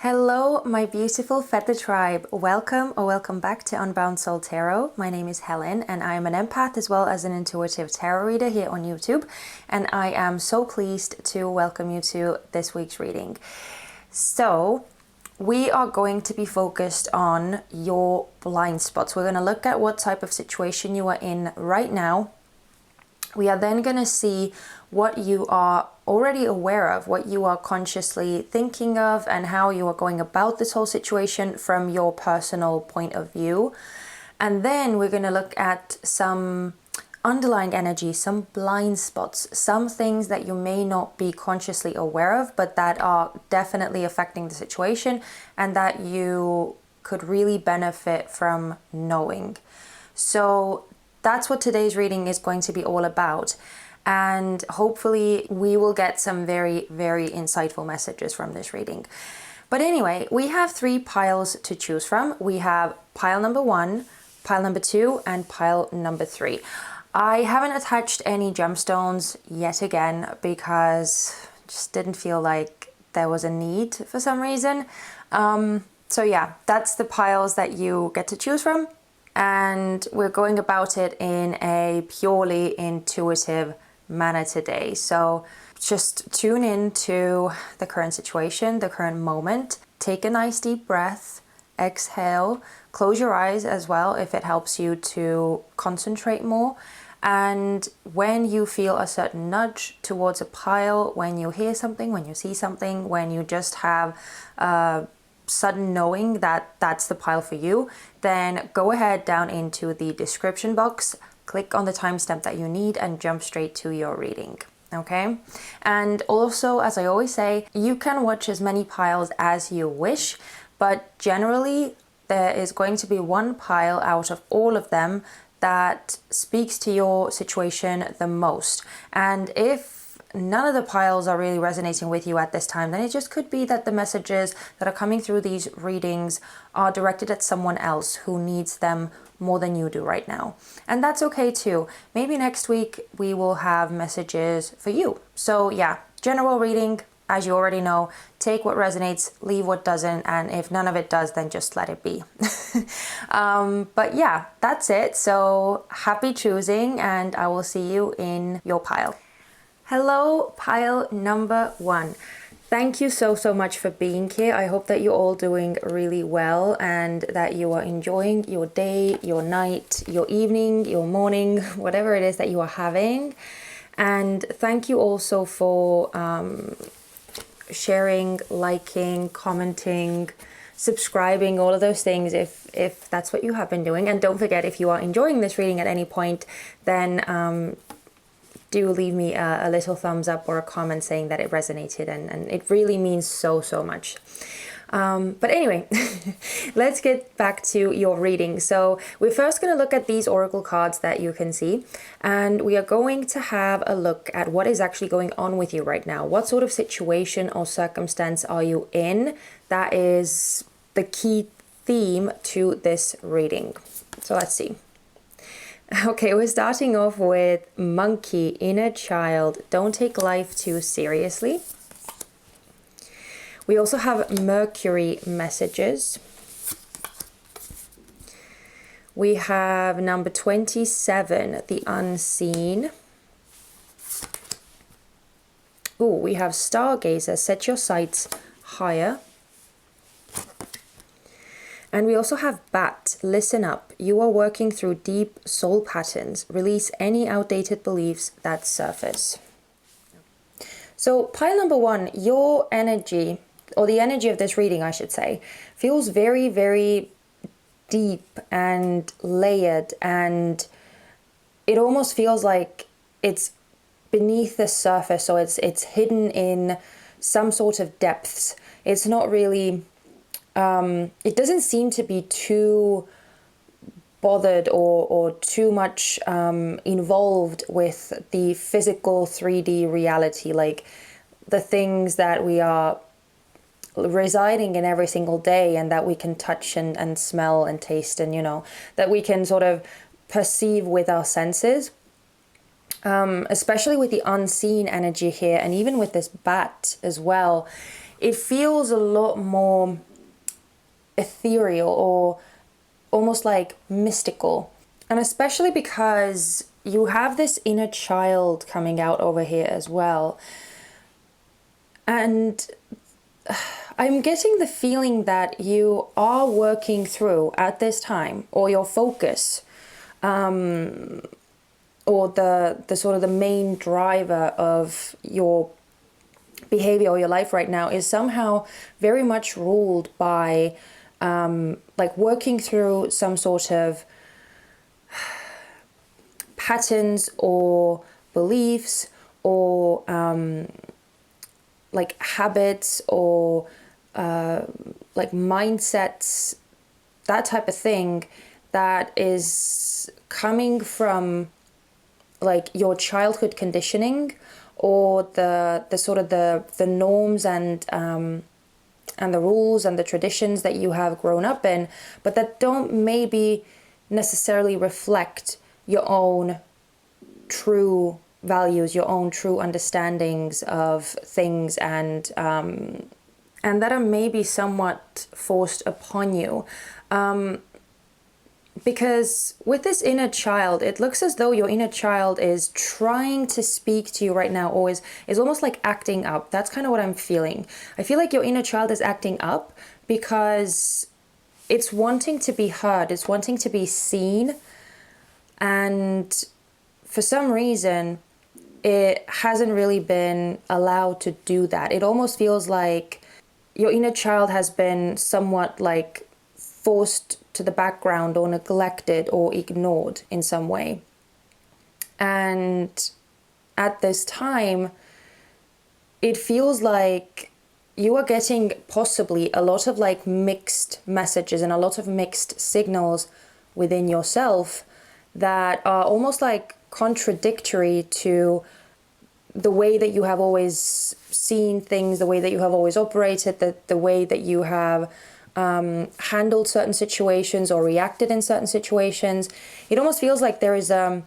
Hello, my beautiful Feather Tribe. Welcome back to Unbound Soul Tarot. My name is Helen and I am an empath as well as an intuitive tarot reader here on YouTube. And I am so pleased to welcome you to this week's reading. So, we are going to be focused on your blind spots. We're going to look at what type of situation you are in right now. We are then going to see what you are already aware of, what you are consciously thinking of, and how you are going about this whole situation from your personal point of view. And then we're going to look at some underlying energy, some blind spots, some things that you may not be consciously aware of, but that are definitely affecting the situation and that you could really benefit from knowing. So that's what today's reading is going to be all about. And hopefully we will get some very, very insightful messages from this reading. But anyway, we have 3 piles to choose from. We have pile number 1, pile number 2, and pile number 3. I haven't attached any gemstones yet again because I just didn't feel like there was a need for some reason. So yeah, that's the piles that you get to choose from. And we're going about it in a purely intuitive manner today. So just tune in to the current situation, the current moment. Take a nice deep breath, exhale, close your eyes as well if it helps you to concentrate more. And when you feel a certain nudge towards a pile, when you hear something, when you see something, when you just have a sudden knowing that that's the pile for you, then go ahead down into the description box, click on the timestamp that you need and jump straight to your reading. Okay? And also, as I always say, you can watch as many piles as you wish, but generally there is going to be one pile out of all of them that speaks to your situation the most. And if none of the piles are really resonating with you at this time, then it just could be that the messages that are coming through these readings are directed at someone else who needs them more than you do right now. And that's okay too. Maybe next week we will have messages for you. So yeah, general reading, as you already know, take what resonates, leave what doesn't, and if none of it does, then just let it be. But yeah, that's it. So happy choosing, and I will see you in your pile. Hello, pile number 1. Thank you so much for being here. I hope that you're all doing really well and that you are enjoying your day, your night, your evening, your morning, whatever it is that you are having. And thank you also for sharing, liking, commenting, subscribing, all of those things if that's what you have been doing. And don't forget, if you are enjoying this reading at any point, then do leave me a little thumbs up or a comment saying that it resonated, and it really means so much. But anyway, let's get back to your reading. So we're first going to look at these oracle cards that you can see, and we are going to have a look at what is actually going on with you right now. What sort of situation or circumstance are you in? That is the key theme to this reading. So let's see. Okay, we're starting off with Monkey, Inner Child, Don't Take Life Too Seriously. We also have Mercury Messages. We have number 27, The Unseen. Oh, we have Stargazer, Set Your Sights Higher. And we also have Bat, Listen Up. You are working through deep soul patterns. Release any outdated beliefs that surface. So pile number 1, your energy, or the energy of this reading, I should say, feels very, very deep and layered. And it almost feels like it's beneath the surface, or it's hidden in some sort of depths. It's not really... it doesn't seem to be too bothered or too much involved with the physical 3D reality, like the things that we are residing in every single day and that we can touch and smell and taste, and, you know, that we can sort of perceive with our senses. Especially with the unseen energy here, and even with this bat as well. it feels a lot more ethereal or almost like mystical. And especially because you have this inner child coming out over here as well. And I'm getting the feeling that you are working through at this time, or your focus, or the sort of the main driver of your behavior or your life right now is somehow very much ruled by like working through some sort of patterns or beliefs or like habits or like mindsets, that type of thing that is coming from like your childhood conditioning or the sort of the norms and the rules and the traditions that you have grown up in, but that don't maybe necessarily reflect your own true values, your own true understandings of things, and that are maybe somewhat forced upon you. Because with this inner child, it looks as though your inner child is trying to speak to you right now, or is almost like acting up. That's kind of what I'm feeling. I feel like your inner child is acting up because it's wanting to be heard, it's wanting to be seen, and for some reason, it hasn't really been allowed to do that. It almost feels like your inner child has been somewhat like forced to the background or neglected or ignored in some way. And at this time, it feels like you are getting possibly a lot of like mixed messages and a lot of mixed signals within yourself that are almost like contradictory to the way that you have always seen things, the way that you have always operated, the way that you have handled certain situations or reacted in certain situations. It almost feels like there is a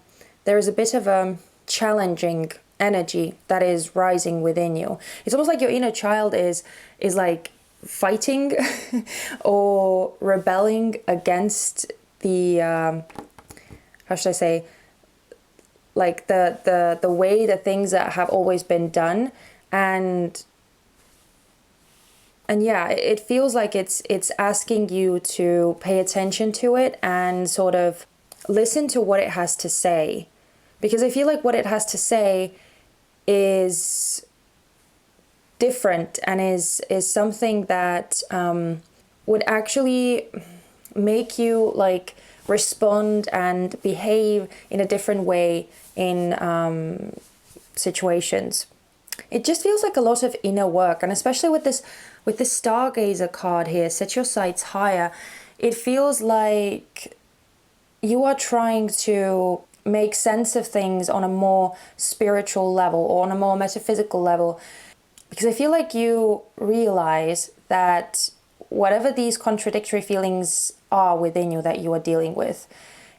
bit of a challenging energy that is rising within you. It's almost like your inner child is like fighting or rebelling against the how should I say, like the way that things that have always been done, and yeah, it feels like it's asking you to pay attention to it and sort of listen to what it has to say, because I feel like what it has to say is different and is something that would actually make you like respond and behave in a different way in situations. It just feels like a lot of inner work, and especially with this Stargazer card here, set your sights higher, it feels like you are trying to make sense of things on a more spiritual level or on a more metaphysical level, because I feel like you realize that whatever these contradictory feelings are within you that you are dealing with,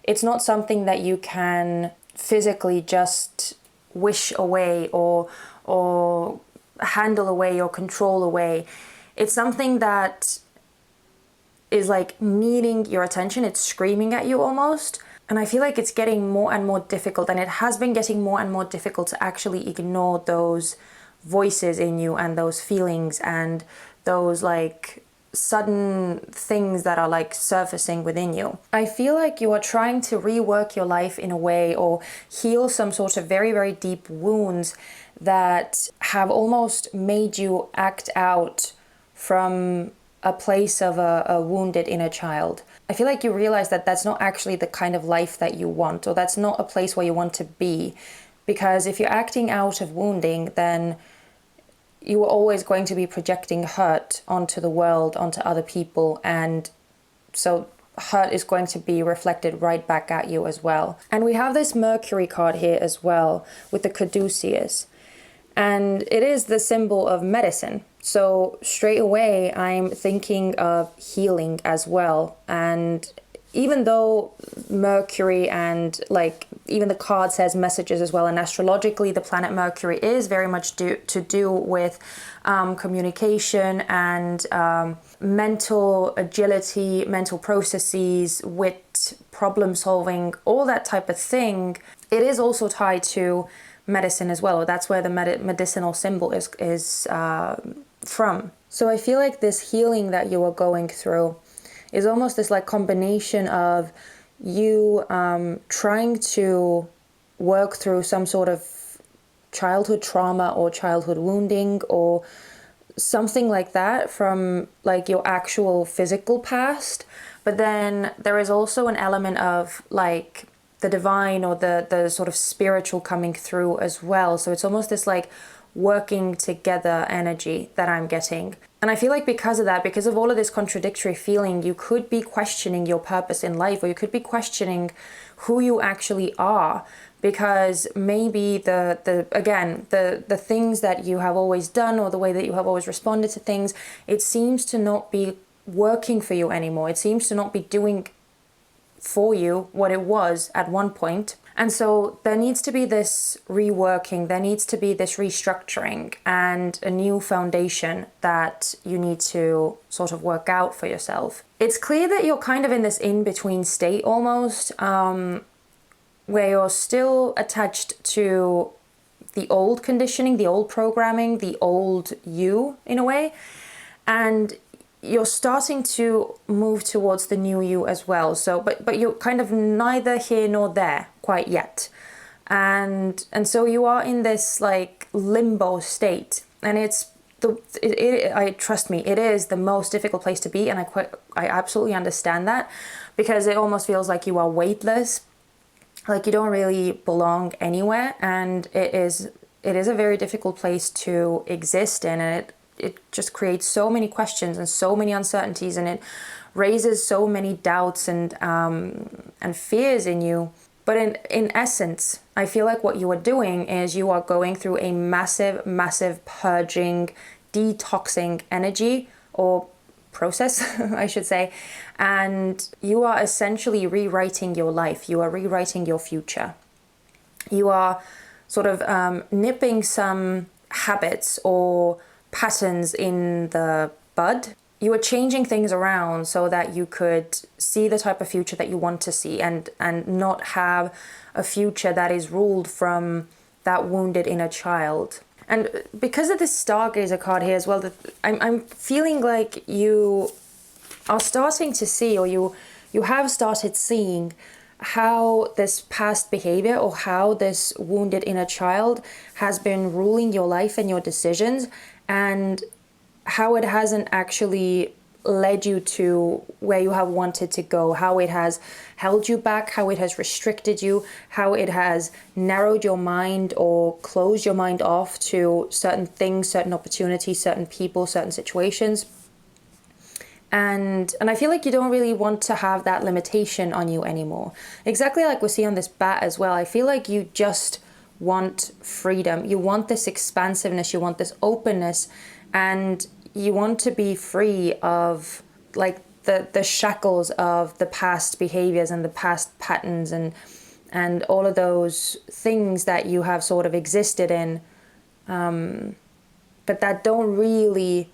it's not something that you can physically just wish away or handle away or control away. It's something that is like needing your attention. It's screaming at you almost. And I feel like it's getting more and more difficult, and it has been getting more and more difficult to actually ignore those voices in you and those feelings and those like sudden things that are like surfacing within you. I feel like you are trying to rework your life in a way, or heal some sort of very, very deep wounds that have almost made you act out from a place of a wounded inner child. I feel like you realize that that's not actually the kind of life that you want, or that's not a place where you want to be. Because if you're acting out of wounding, then you are always going to be projecting hurt onto the world, onto other people, and so hurt is going to be reflected right back at you as well. And we have this Mercury card here as well with the caduceus, and it is the symbol of medicine. So straight away I'm thinking of healing as well, and even though Mercury and like even the card says messages as well, and astrologically the planet Mercury is very much to do with communication and mental agility, mental processes, wit, problem solving, all that type of thing. It is also tied to medicine as well. That's where the medicinal symbol is from. So I feel like this healing that you are going through is almost this like combination of you trying to work through some sort of childhood trauma or childhood wounding or something like that from like your actual physical past. But then there is also an element of like the divine or the sort of spiritual coming through as well. So it's almost this like working together energy that I'm getting. And I feel like because of that, because of all of this contradictory feeling, you could be questioning your purpose in life, or you could be questioning who you actually are, because maybe the things that you have always done or the way that you have always responded to things, it seems to not be working for you anymore. It seems to not be doing for you what it was at one point. And so there needs to be this reworking, there needs to be this restructuring and a new foundation that you need to sort of work out for yourself. It's clear that you're kind of in this in-between state almost, where you're still attached to the old conditioning, the old programming, the old you in a way. And you're starting to move towards the new you as well. So, but you're kind of neither here nor there quite yet. And so you are in this like limbo state. And trust me, it is the most difficult place to be. And I absolutely understand that, because it almost feels like you are weightless, like you don't really belong anywhere. And it is a very difficult place to exist in. And it just creates so many questions and so many uncertainties, and it raises so many doubts and fears in you. But in essence, I feel like what you are doing is you are going through a massive purging, detoxing energy or process, I should say. And you are essentially rewriting your life. You are rewriting your future. You are sort of nipping some habits or patterns in the bud. You are changing things around so that you could see the type of future that you want to see, and not have a future that is ruled from that wounded inner child. And because of this Stargazer card here as well, I'm feeling like you are starting to see, or you have started seeing, how this past behavior or how this wounded inner child has been ruling your life and your decisions, and how it hasn't actually led you to where you have wanted to go, how it has held you back, how it has restricted you, how it has narrowed your mind or closed your mind off to certain things, certain opportunities, certain people, certain situations. And I feel like you don't really want to have that limitation on you anymore. Exactly like we see on this bat as well. I feel like you just want freedom. You want this expansiveness, you want this openness, and you want to be free of like the shackles of the past behaviors and the past patterns and all of those things that you have sort of existed in, but that don't really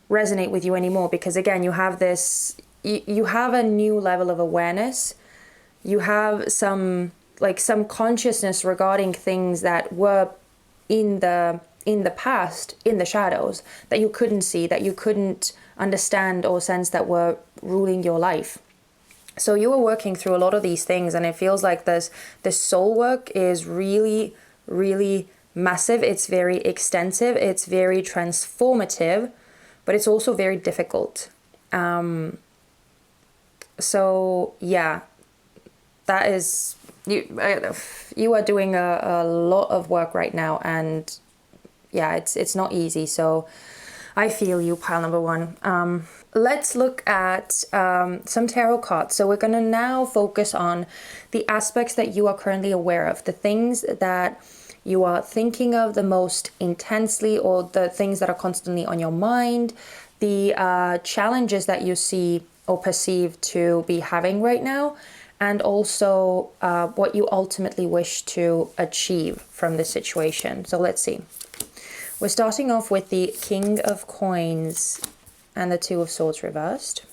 resonate with you anymore, because again, you have this, you have a new level of awareness. You have some consciousness regarding things that were in the past, in the shadows, that you couldn't see, that you couldn't understand or sense, that were ruling your life. So you are working through a lot of these things, and it feels like this soul work is really, really massive. It's very extensive. It's very transformative, but it's also very difficult. So yeah, that is, you are doing a lot of work right now, and yeah, it's not easy. So I feel you, pile number one. Let's look at some tarot cards. So we're going to now focus on the aspects that you are currently aware of, the things that you are thinking of the most intensely, or the things that are constantly on your mind, the challenges that you see or perceive to be having right now, and also what you ultimately wish to achieve from this situation. So let's see. We're starting off with the King of Coins and the Two of Swords reversed.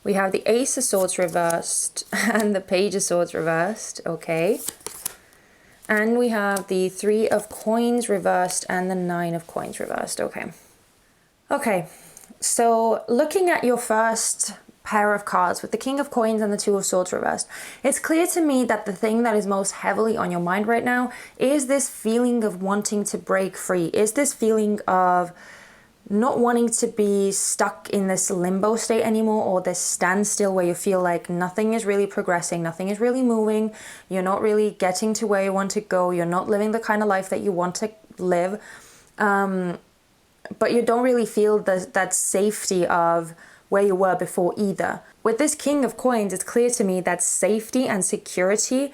We have the Ace of Swords reversed and the Page of Swords reversed. Okay. And we have the Three of Coins reversed and the Nine of Coins reversed. Okay. Okay. So looking at your first pair of cards with the King of Coins and the Two of Swords reversed, it's clear to me that the thing that is most heavily on your mind right now is this feeling of wanting to break free, is this feeling of not wanting to be stuck in this limbo state anymore, or this standstill where you feel like nothing is really progressing, nothing is really moving, you're not really getting to where you want to go, you're not living the kind of life that you want to live, but you don't really feel that safety of where you were before either. With this King of Coins, it's clear to me that safety and security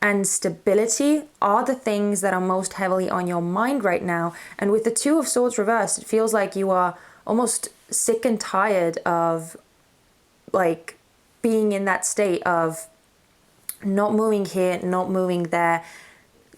and stability are the things that are most heavily on your mind right now. And with the Two of Swords reversed, it feels like you are almost sick and tired of like being in that state of not moving here, not moving there,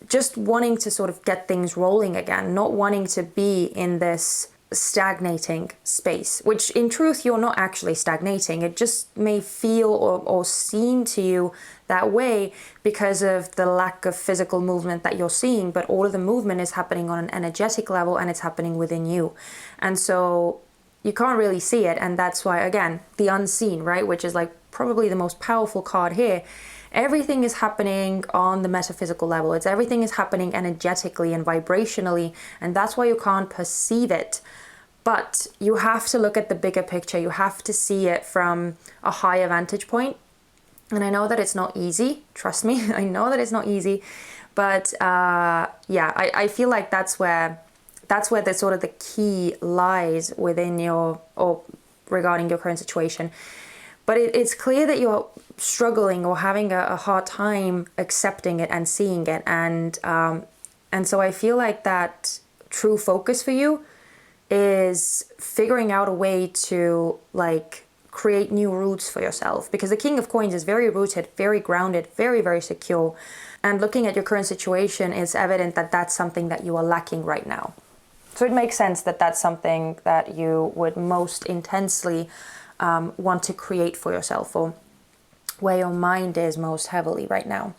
just wanting to sort of get things rolling again, not wanting to be in this stagnating space, which in truth you're not actually stagnating. It just may feel or seem to you that way because of the lack of physical movement that you're seeing, but all of the movement is happening on an energetic level and it's happening within you. And so you can't really see it, and that's why, again, the unseen, right, which is like probably the most powerful card here. Everything is happening on the metaphysical level. Everything is happening energetically and vibrationally, and that's why you can't perceive it. But you have to look at the bigger picture. You have to see it from a higher vantage point. And I know that it's not easy. Trust me, I know that it's not easy. But yeah, I feel like that's where the sort of the key lies within your, or regarding your current situation. But it's clear that you're struggling or having a hard time accepting it and seeing it. And so I feel like that true focus for you is figuring out a way to like create new roots for yourself, because the King of Coins is very rooted, very grounded, very, very secure. And looking at your current situation, it's evident that that's something that you are lacking right now. So it makes sense that that's something that you would most intensely want to create for yourself, or where your mind is most heavily right now.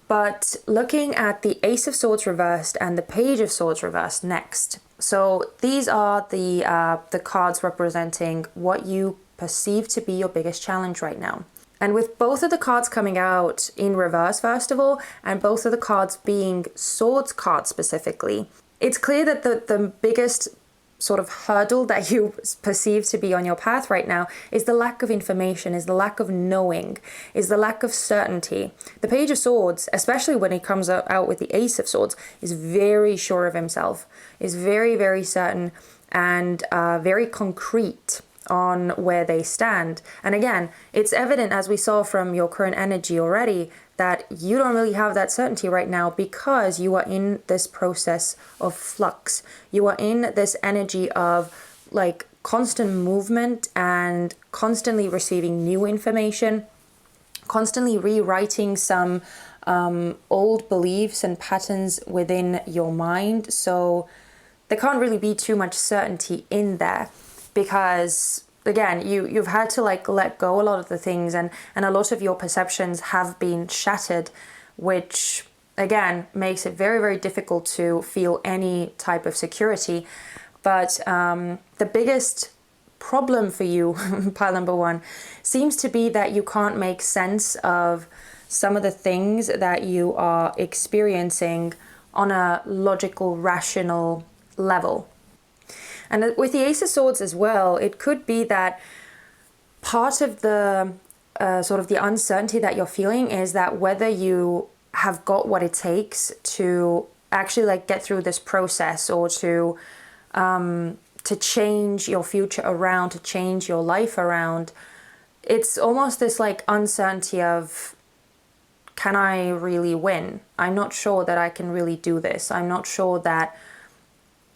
But looking at the Ace of Swords reversed and the Page of Swords reversed next. So these are the cards representing what you perceive to be your biggest challenge right now. And with both of the cards coming out in reverse, first of all, and both of the cards being swords cards specifically, it's clear that the biggest sort of hurdle that you perceive to be on your path right now is the lack of information, is the lack of knowing, is the lack of certainty. The Page of Swords, especially when he comes out with the Ace of Swords, is very sure of himself, is very, very certain, and very concrete on where they stand. And again, it's evident, as we saw from your current energy already, that you don't really have that certainty right now because you are in this process of flux. You are in this energy of like constant movement and constantly receiving new information, constantly rewriting some old beliefs and patterns within your mind. So there can't really be too much certainty in there, because again, you've had to like let go a lot of the things, and a lot of your perceptions have been shattered, which again makes it very, very difficult to feel any type of security. But the biggest problem for you, pile number one, seems to be that you can't make sense of some of the things that you are experiencing on a logical, rational level. And with the Ace of Swords as well, it could be that part of the sort of the uncertainty that you're feeling is that whether you have got what it takes to actually like get through this process, or to change your future around, to change your life around. It's almost this like uncertainty of, can I really win? I'm not sure that I can really do this. I'm not sure that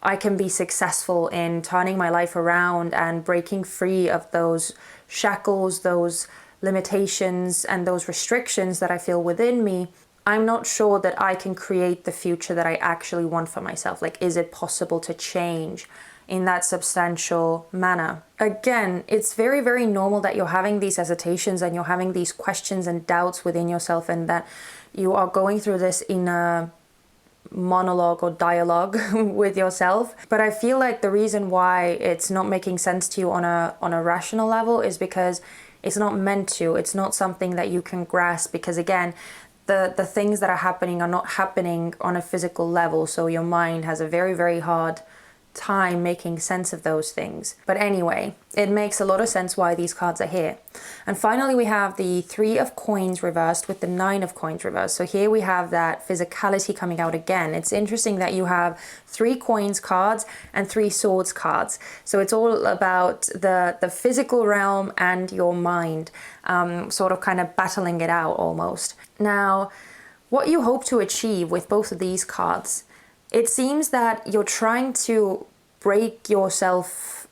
I can be successful in turning my life around and breaking free of those shackles, those limitations, and those restrictions that I feel within me, I'm not sure that I can create the future that I actually want for myself. Like, is it possible to change in that substantial manner? Again, it's very, very normal that you're having these hesitations and you're having these questions and doubts within yourself, and that you are going through this in a monologue or dialogue with yourself. But I feel like the reason why it's not making sense to you on a rational level is because it's not meant to. It's not something that you can grasp, because again, the things that are happening are not happening on a physical level. So your mind has a very, very hard time making sense of those things. But anyway, it makes a lot of sense why these cards are here. And finally, we have the 3 of coins reversed with the 9 of coins reversed. So here we have that physicality coming out again. It's interesting that you have 3 coins cards and 3 swords cards. So it's all about the physical realm and your mind, sort of kind of battling it out almost. Now, what you hope to achieve with both of these cards, it seems that you're trying to break yourself,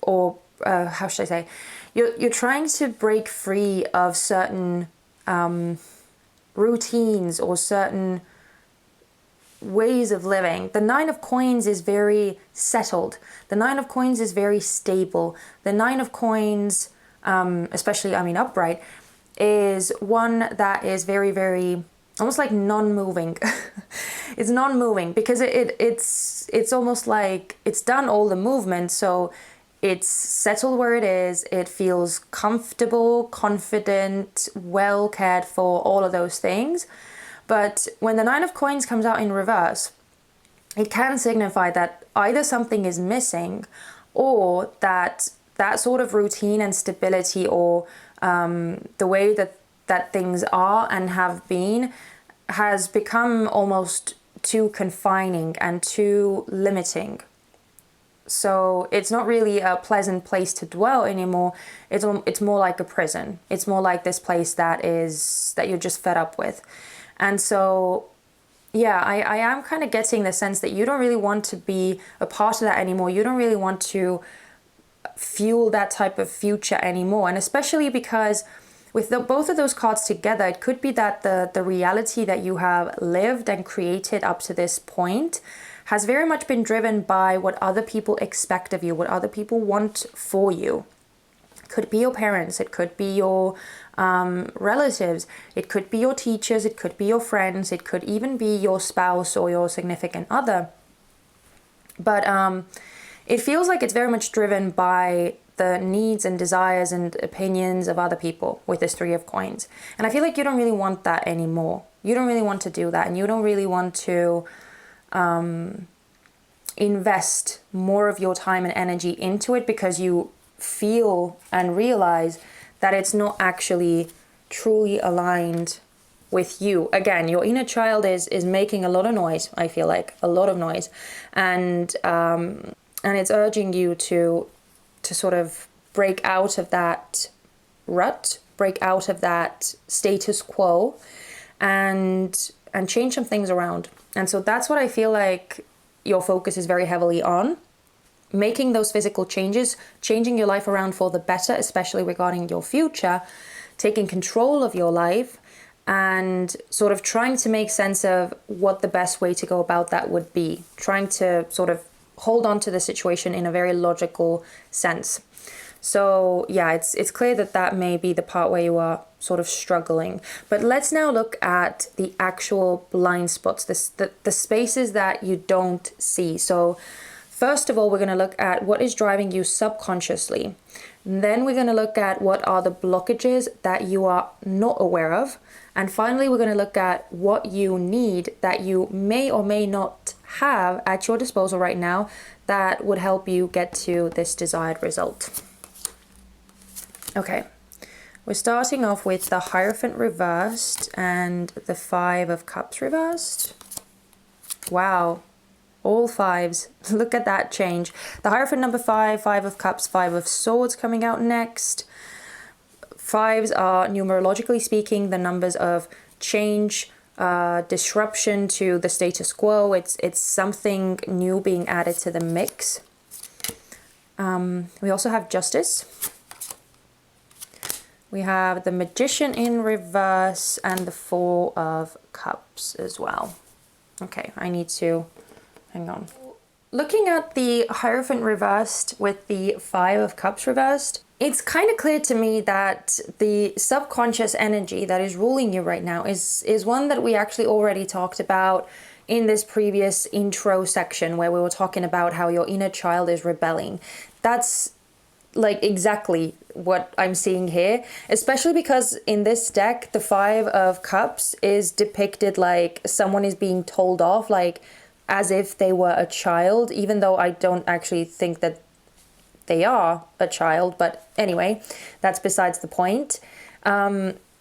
or how should I say, you're trying to break free of certain routines or certain ways of living. The 9 of coins is very settled. The 9 of coins is very stable. The 9 of coins, especially, upright, is one that is very, very almost like non-moving. It's non-moving because it's almost like it's done all the movement, so it's settled where it is. It feels comfortable, confident, well cared for, all of those things. But when the 9 of coins comes out in reverse, it can signify that either something is missing, or that sort of routine and stability, or the way that things are and have been, has become almost too confining and too limiting. So it's not really a pleasant place to dwell anymore. It's more like a prison. It's more like this place that you're just fed up with. And so, yeah, I am kind of getting the sense that you don't really want to be a part of that anymore. You don't really want to fuel that type of future anymore. And especially because with both of those cards together, it could be that the reality that you have lived and created up to this point has very much been driven by what other people expect of you, what other people want for you. It could be your parents, it could be your relatives, it could be your teachers, it could be your friends, it could even be your spouse or your significant other. But it feels like it's very much driven by the needs and desires and opinions of other people with this 3 of coins. And I feel like you don't really want that anymore. You don't really want to do that, and you don't really want to invest more of your time and energy into it, because you feel and realize that it's not actually truly aligned with you. Again, your inner child is making a lot of noise. I feel like a lot of noise, and it's urging you to sort of break out of that rut, break out of that status quo, and change some things around. And so that's what I feel like your focus is very heavily on. Making those physical changes, changing your life around for the better, especially regarding your future, taking control of your life, and sort of trying to make sense of what the best way to go about that would be. Trying to sort of hold on to the situation in a very logical sense. So yeah, it's clear that may be the part where you are sort of struggling. But let's now look at the actual blind spots, the spaces that you don't see. So first of all, we're going to look at what is driving you subconsciously. Then we're going to look at what are the blockages that you are not aware of. And finally, we're going to look at what you need that you may or may not have at your disposal right now that would help you get to this desired result. Okay, we're starting off with the Hierophant reversed and the 5 of Cups reversed. Wow, all 5s. Look at that change. The Hierophant number 5, 5 of Cups, 5 of Swords coming out next. 5s are, numerologically speaking, the numbers of change, disruption to the status quo. It's something new being added to the mix. We also have Justice. We have the Magician in reverse and the Four of Cups as well. Okay, I need to, hang on. Looking at the Hierophant reversed with the Five of Cups reversed, it's kind of clear to me that the subconscious energy that is ruling you right now is one that we actually already talked about in this previous intro section where we were talking about how your inner child is rebelling. That's like exactly what I'm seeing here, especially because in this deck, the Five of Cups is depicted like someone is being told off, like as if they were a child, even though I don't actually think that they are a child. But anyway, that's besides the point.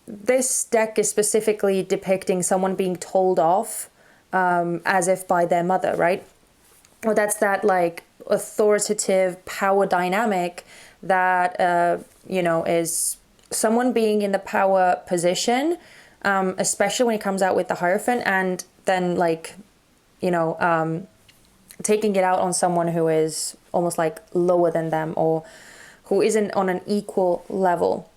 This deck is specifically depicting someone being told off as if by their mother, right? Or that's that like authoritative power dynamic that, you know, is someone being in the power position, especially when it comes out with the Hierophant, and then like, you know, taking it out on someone who is almost like lower than them or who isn't on an equal level.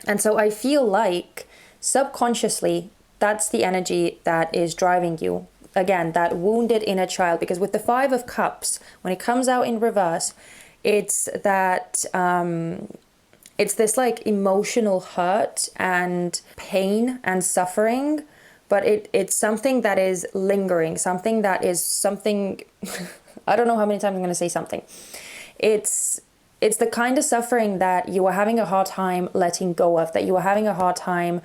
And so I feel like subconsciously, that's the energy that is driving you. Again, that wounded inner child, because with the Five of Cups, when it comes out in reverse, it's that, it's this like emotional hurt and pain and suffering, but it's something that is lingering, something that is something, I don't know how many times I'm going to say something. It's the kind of suffering that you are having a hard time letting go of, that you are having a hard time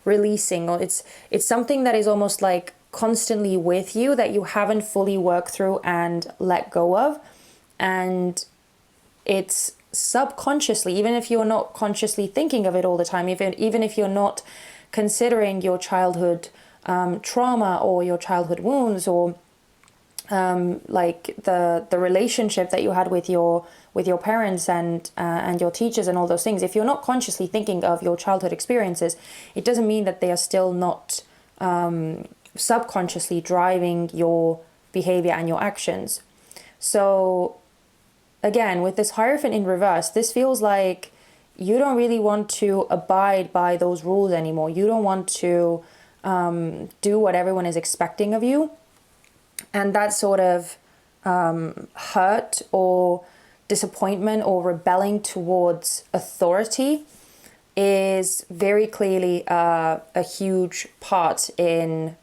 releasing, or it's something that is almost like constantly with you that you haven't fully worked through and let go of. And it's subconsciously, even if you're not consciously thinking of it all the time, even if you're not considering your childhood trauma or your childhood wounds, or like the relationship that you had with your parents and your teachers and all those things, if you're not consciously thinking of your childhood experiences, it doesn't mean that they are still not subconsciously driving your behavior and your actions. So again, with this Hierophant in reverse, this feels like you don't really want to abide by those rules anymore. You don't want to do what everyone is expecting of you. And that sort of hurt or disappointment or rebelling towards authority is very clearly a huge part in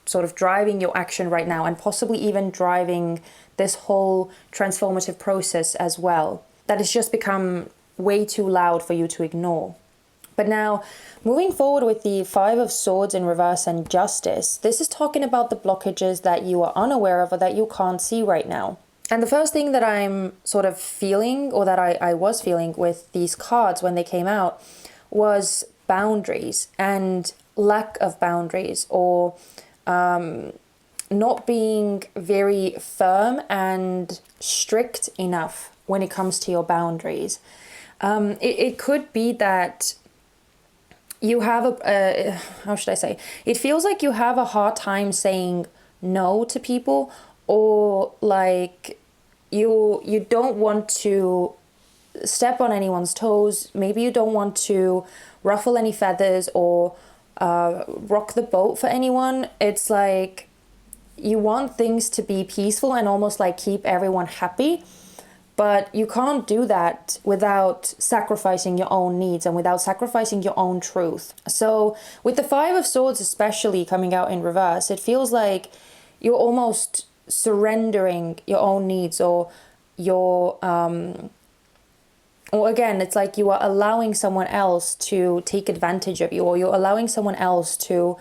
sort of driving your action right now, and possibly even driving this whole transformative process as well. That has just become way too loud for you to ignore. But now, moving forward with the Five of Swords in reverse and Justice, this is talking about the blockages that you are unaware of or that you can't see right now. And the first thing that I'm sort of feeling, or that I was feeling with these cards when they came out, was boundaries and lack of boundaries, or not being very firm and strict enough when it comes to your boundaries. It could be that you have how should I say? It feels like you have a hard time saying no to people, or like you don't want to step on anyone's toes. Maybe you don't want to ruffle any feathers or rock the boat for anyone. It's like you want things to be peaceful and almost like keep everyone happy, but you can't do that without sacrificing your own needs and without sacrificing your own truth. So with the Five of Swords especially coming out in reverse, it feels like you're almost surrendering your own needs, or your or again, it's like you are allowing someone else to take advantage of you, or you're allowing someone else to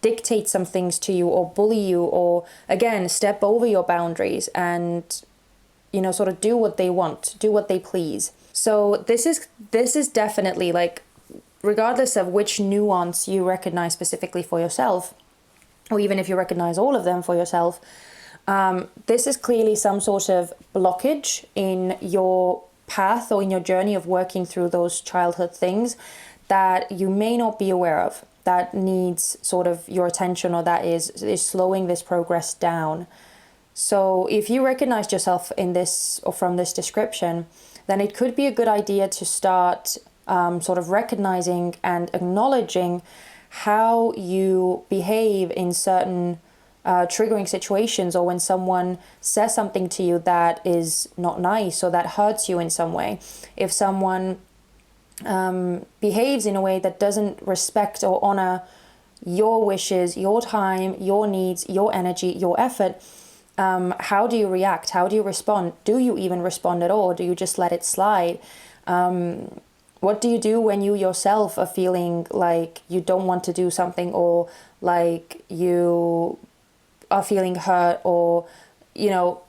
dictate some things to you, or bully you, or again, step over your boundaries and, you know, sort of do what they want, do what they please. So this is definitely, like, regardless of which nuance you recognize specifically for yourself, or even if you recognize all of them for yourself, this is clearly some sort of blockage in your path or in your journey of working through those childhood things that you may not be aware of. that needs sort of your attention, or that is slowing this progress down. So if you recognized yourself in this or from this description, then it could be a good idea to start sort of recognizing and acknowledging how you behave in certain triggering situations, or when someone says something to you that is not nice or that hurts you in some way. If someone behaves in a way that doesn't respect or honor your wishes, your time, your needs, your energy, your effort, how do you react? How do you respond? Do you even respond at all? Or do you just let it slide? What do you do when you yourself are feeling like you don't want to do something, or like you are feeling hurt, or, you know,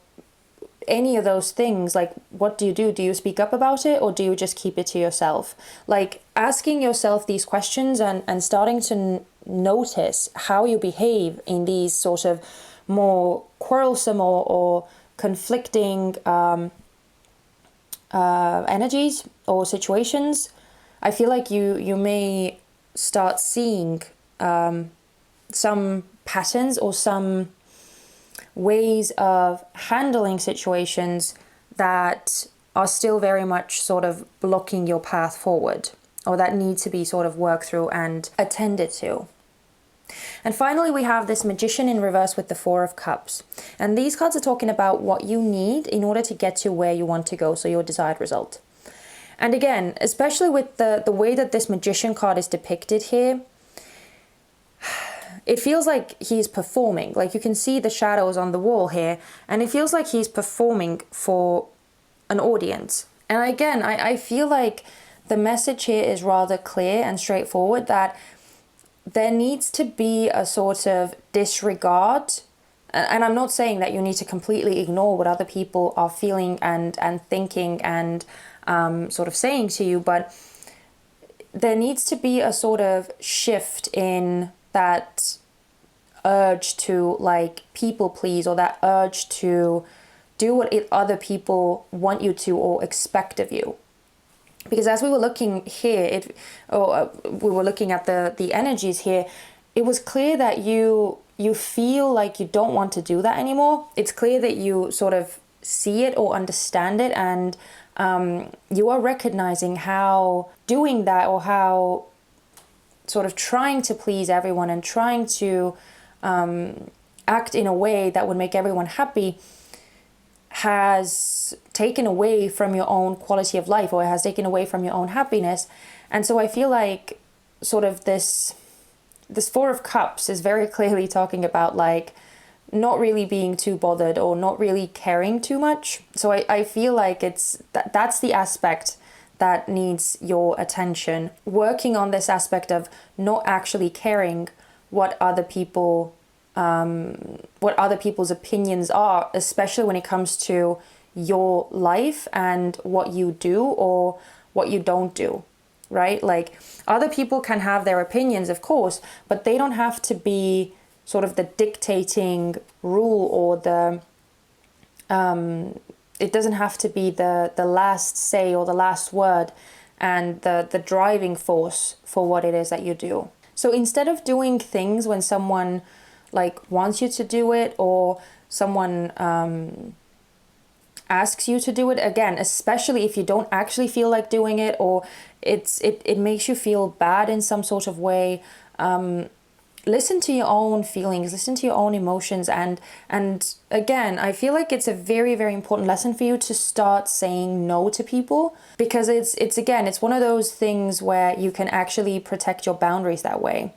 any of those things? Like, what do you do? Do you speak up about it, or do you just keep it to yourself? Like, asking yourself these questions and starting to notice how you behave in these sort of more quarrelsome or conflicting energies or situations, I feel like you may start seeing some patterns or some ways of handling situations that are still very much sort of blocking your path forward, or that need to be sort of worked through and attended to. And finally, we have this Magician in reverse with the Four of Cups. And these cards are talking about what you need in order to get to where you want to go, so your desired result. And again, especially with the way that this Magician card is depicted here, it feels like he's performing. Like, you can see the shadows on the wall here, and it feels like he's performing for an audience. And again, I feel like the message here is rather clear and straightforward, that there needs to be a sort of disregard. And I'm not saying that you need to completely ignore what other people are feeling and thinking and sort of saying to you, but there needs to be a sort of shift in that urge to like people please, or that urge to do what other people want you to or expect of you. Because as we were looking here, we were looking at the energies here, it was clear that you feel like you don't want to do that anymore. It's clear that you sort of see it or understand it, and you are recognizing how doing that, or how sort of trying to please everyone and trying to act in a way that would make everyone happy has taken away from your own quality of life, or it has taken away from your own happiness. And so I feel like sort of this Four of Cups is very clearly talking about like not really being too bothered or not really caring too much. So I feel like that's the aspect that needs your attention. Working on this aspect of not actually caring what other people's opinions are, especially when it comes to your life and what you do or what you don't do, right? Like, other people can have their opinions, of course, but they don't have to be sort of the dictating rule, or it doesn't have to be the last say or the last word and the driving force for what it is that you do. So instead of doing things when someone like wants you to do it, or someone asks you to do it, again, especially if you don't actually feel like doing it, or it makes you feel bad in some sort of way, listen to your own feelings, listen to your own emotions, and again, I feel like it's a very, very important lesson for you to start saying no to people, because it's one of those things where you can actually protect your boundaries that way,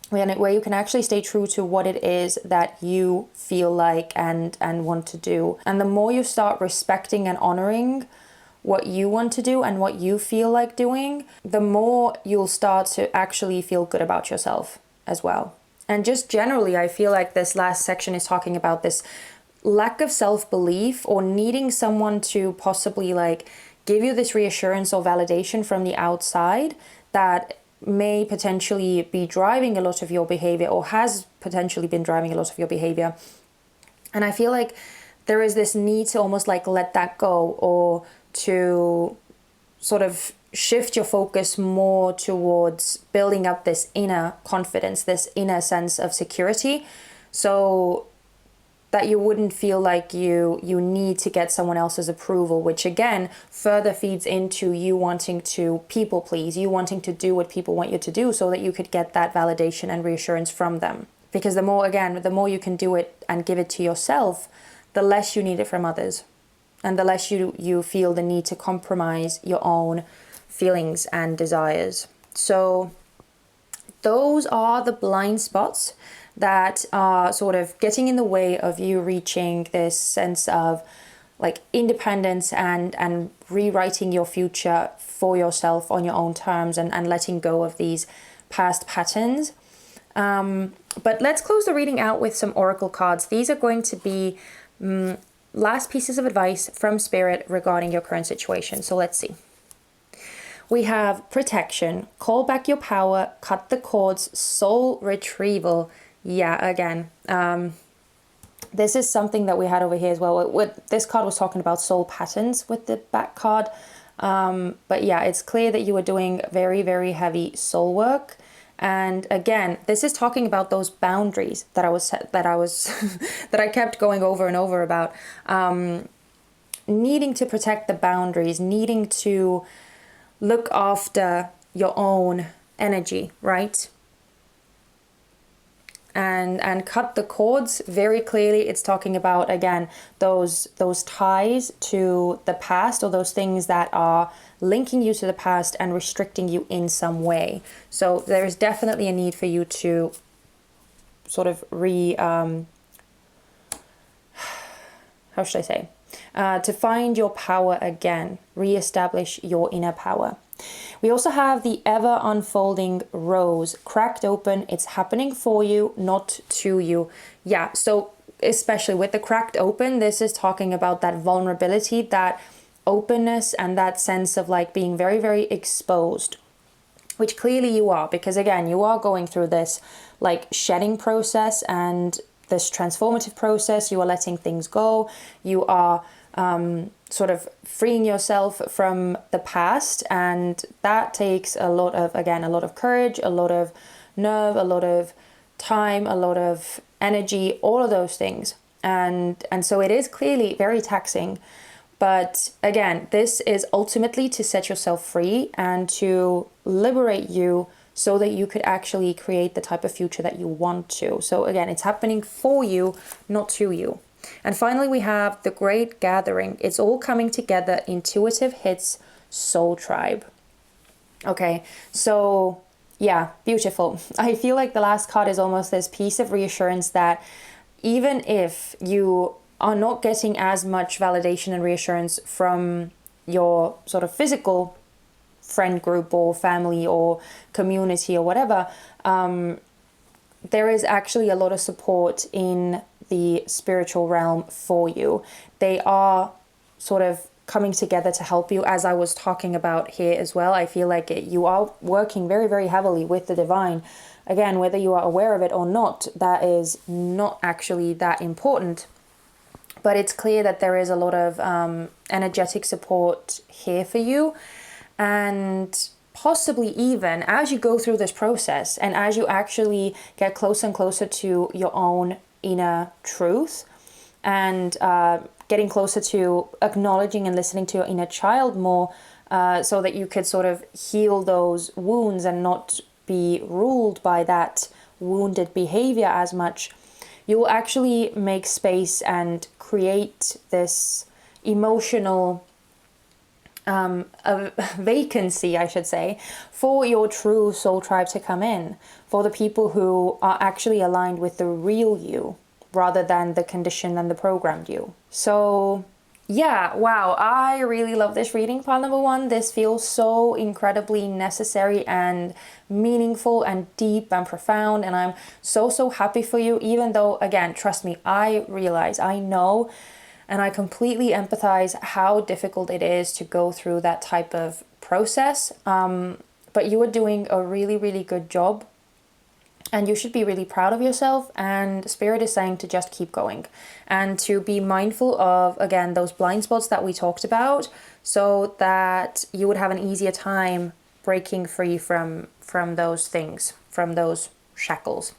where you can actually stay true to what it is that you feel like and want to do. And the more you start respecting and honoring what you want to do and what you feel like doing, the more you'll start to actually feel good about yourself as well. And just generally, I feel like this last section is talking about this lack of self-belief, or needing someone to possibly like give you this reassurance or validation from the outside that may potentially be driving a lot of your behavior, or has potentially been driving a lot of your behavior. And I feel like there is this need to almost like let that go, or to sort of shift your focus more towards building up this inner confidence, this inner sense of security, so that you wouldn't feel like you need to get someone else's approval, which again further feeds into you wanting to people please, you wanting to do what people want you to do so that you could get that validation and reassurance from them. Because the more you can do it and give it to yourself, the less you need it from others, and the less you feel the need to compromise your own feelings and desires. So those are the blind spots that are sort of getting in the way of you reaching this sense of like independence and rewriting your future for yourself on your own terms, and letting go of these past patterns. But let's close the reading out with some oracle cards. These are going to be last pieces of advice from Spirit regarding your current situation. So let's see. We have protection, call back your power, cut the cords, soul retrieval. Yeah, again, this is something that we had over here as well. This card was talking about soul patterns with the back card. But yeah, it's clear that you are doing very, very heavy soul work. And again, this is talking about those boundaries that I kept going over and over about. Needing to protect the boundaries, needing to look after your own energy, right? And cut the cords. Very clearly it's talking about, again, those ties to the past, or those things that are linking you to the past and restricting you in some way. So there is definitely a need for you to sort of to find your power again, reestablish your inner power. We also have the ever unfolding rose, cracked open. It's happening for you, not to you. Yeah, so especially with the cracked open, this is talking about that vulnerability, that openness, and that sense of like being very, very exposed, which clearly you are, because again, you are going through this like shedding process and this transformative process. You are letting things go. You are sort of freeing yourself from the past, and that takes a lot of courage, a lot of nerve, a lot of time, a lot of energy, all of those things, and so it is clearly very taxing. But again, this is ultimately to set yourself free and to liberate you so that you could actually create the type of future that you want to. So again, it's happening for you, not to you. And finally, we have the Great Gathering. It's all coming together. Intuitive hits, Soul Tribe. Okay, so yeah, beautiful. I feel like the last card is almost this piece of reassurance that even if you are not getting as much validation and reassurance from your sort of physical friend group or family or community or whatever, there is actually a lot of support in the spiritual realm for you. They are sort of coming together to help you, as I was talking about here as well. I feel like you are working very, very heavily with the divine. Again, whether you are aware of it or not, that is not actually that important. But it's clear that there is a lot of energetic support here for you. And possibly even as you go through this process and as you actually get closer and closer to your own inner truth, and getting closer to acknowledging and listening to your inner child more, so that you could sort of heal those wounds and not be ruled by that wounded behavior as much, you will actually make space and create this emotional a vacancy, I should say, for your true soul tribe to come in, for the people who are actually aligned with the real you rather than the conditioned and the programmed you. So yeah, wow, I really love this reading, pile number one. This feels so incredibly necessary and meaningful and deep and profound, and I'm so happy for you, even though, again, trust me, I know and I completely empathize how difficult it is to go through that type of process. But you are doing a really, really good job. And you should be really proud of yourself, and Spirit is saying to just keep going and to be mindful of, again, those blind spots that we talked about, so that you would have an easier time breaking free from those things, from those shackles.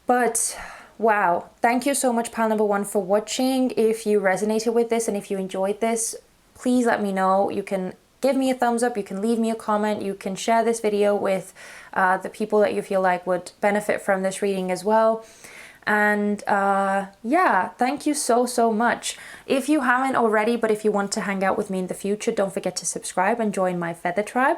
But wow, thank you so much, pile number one, for watching. If you resonated with this and if you enjoyed this, please let me know. You can give me a thumbs up, you can leave me a comment, you can share this video with the people that you feel like would benefit from this reading as well. And yeah, thank you so much. If you haven't already, but if you want to hang out with me in the future, don't forget to subscribe and join my feather tribe.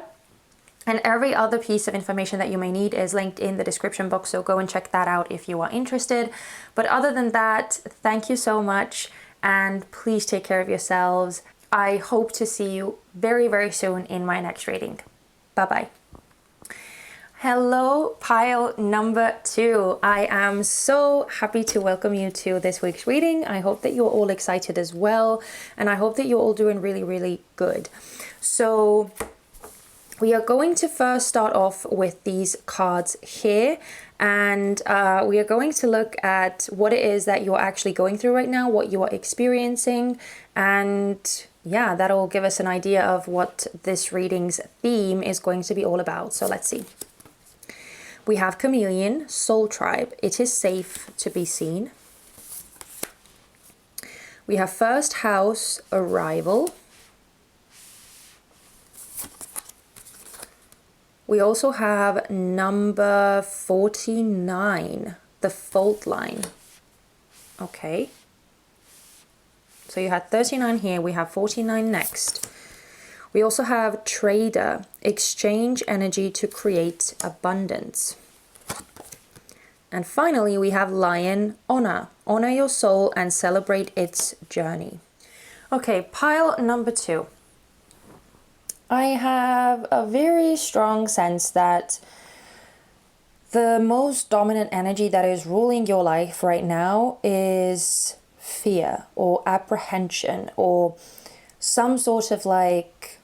And every other piece of information that you may need is linked in the description box, so go and check that out if you are interested. But other than that, thank you so much, and please take care of yourselves. I hope to see you very soon in my next reading. Bye-bye. Hello, pile number two. I am so happy to welcome you to this week's reading. I hope that you're all excited as well, and I hope that you're all doing really good. So we are going to first start off with these cards here, and we are going to look at what it is that you're actually going through right now, what you are experiencing, and yeah, that'll give us an idea of what this reading's theme is going to be all about. So let's see. We have Chameleon, Soul Tribe. It is safe to be seen. We have First House, Arrival. We also have number 49, the fault line. Okay. So you had 39 here, we have 49 next. We also have Trader, exchange energy to create abundance. And finally, we have Lion, honor. Honor your soul and celebrate its journey. Okay, pile number two. I have a very strong sense that the most dominant energy that is ruling your life right now is fear or apprehension or some sort of like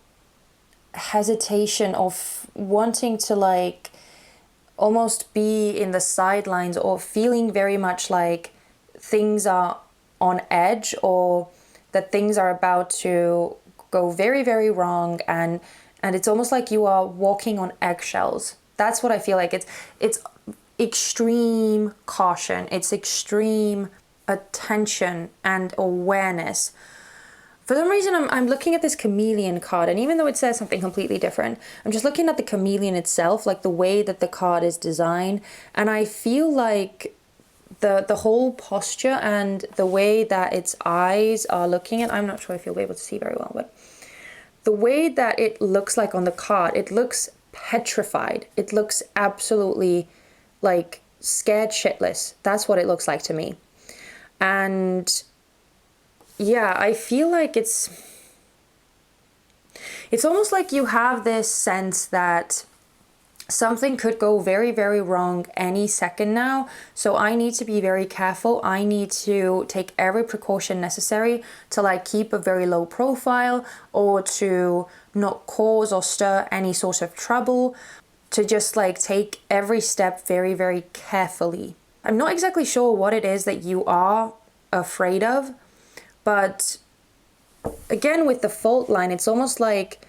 hesitation of wanting to like almost be in the sidelines, or feeling very much like things are on edge, or that things are about to go very wrong, and it's almost like you are walking on eggshells. That's what I feel like. It's extreme caution, it's extreme attention and awareness. For some reason, I'm looking at this chameleon card, and even though it says something completely different, I'm just looking at the chameleon itself, like the way that the card is designed, and I feel like the whole posture and the way that its eyes are looking at, I'm not sure if you'll be able to see very well, but the way that it looks like on the card, it looks petrified. It looks absolutely like scared shitless. That's what it looks like to me. And yeah, I feel like it's almost like you have this sense that something could go very wrong any second now. So I need to be very careful. I need to take every precaution necessary to like keep a very low profile, or to not cause or stir any sort of trouble, to just like take every step very carefully. I'm not exactly sure what it is that you are afraid of, but again, with the fault line, it's almost like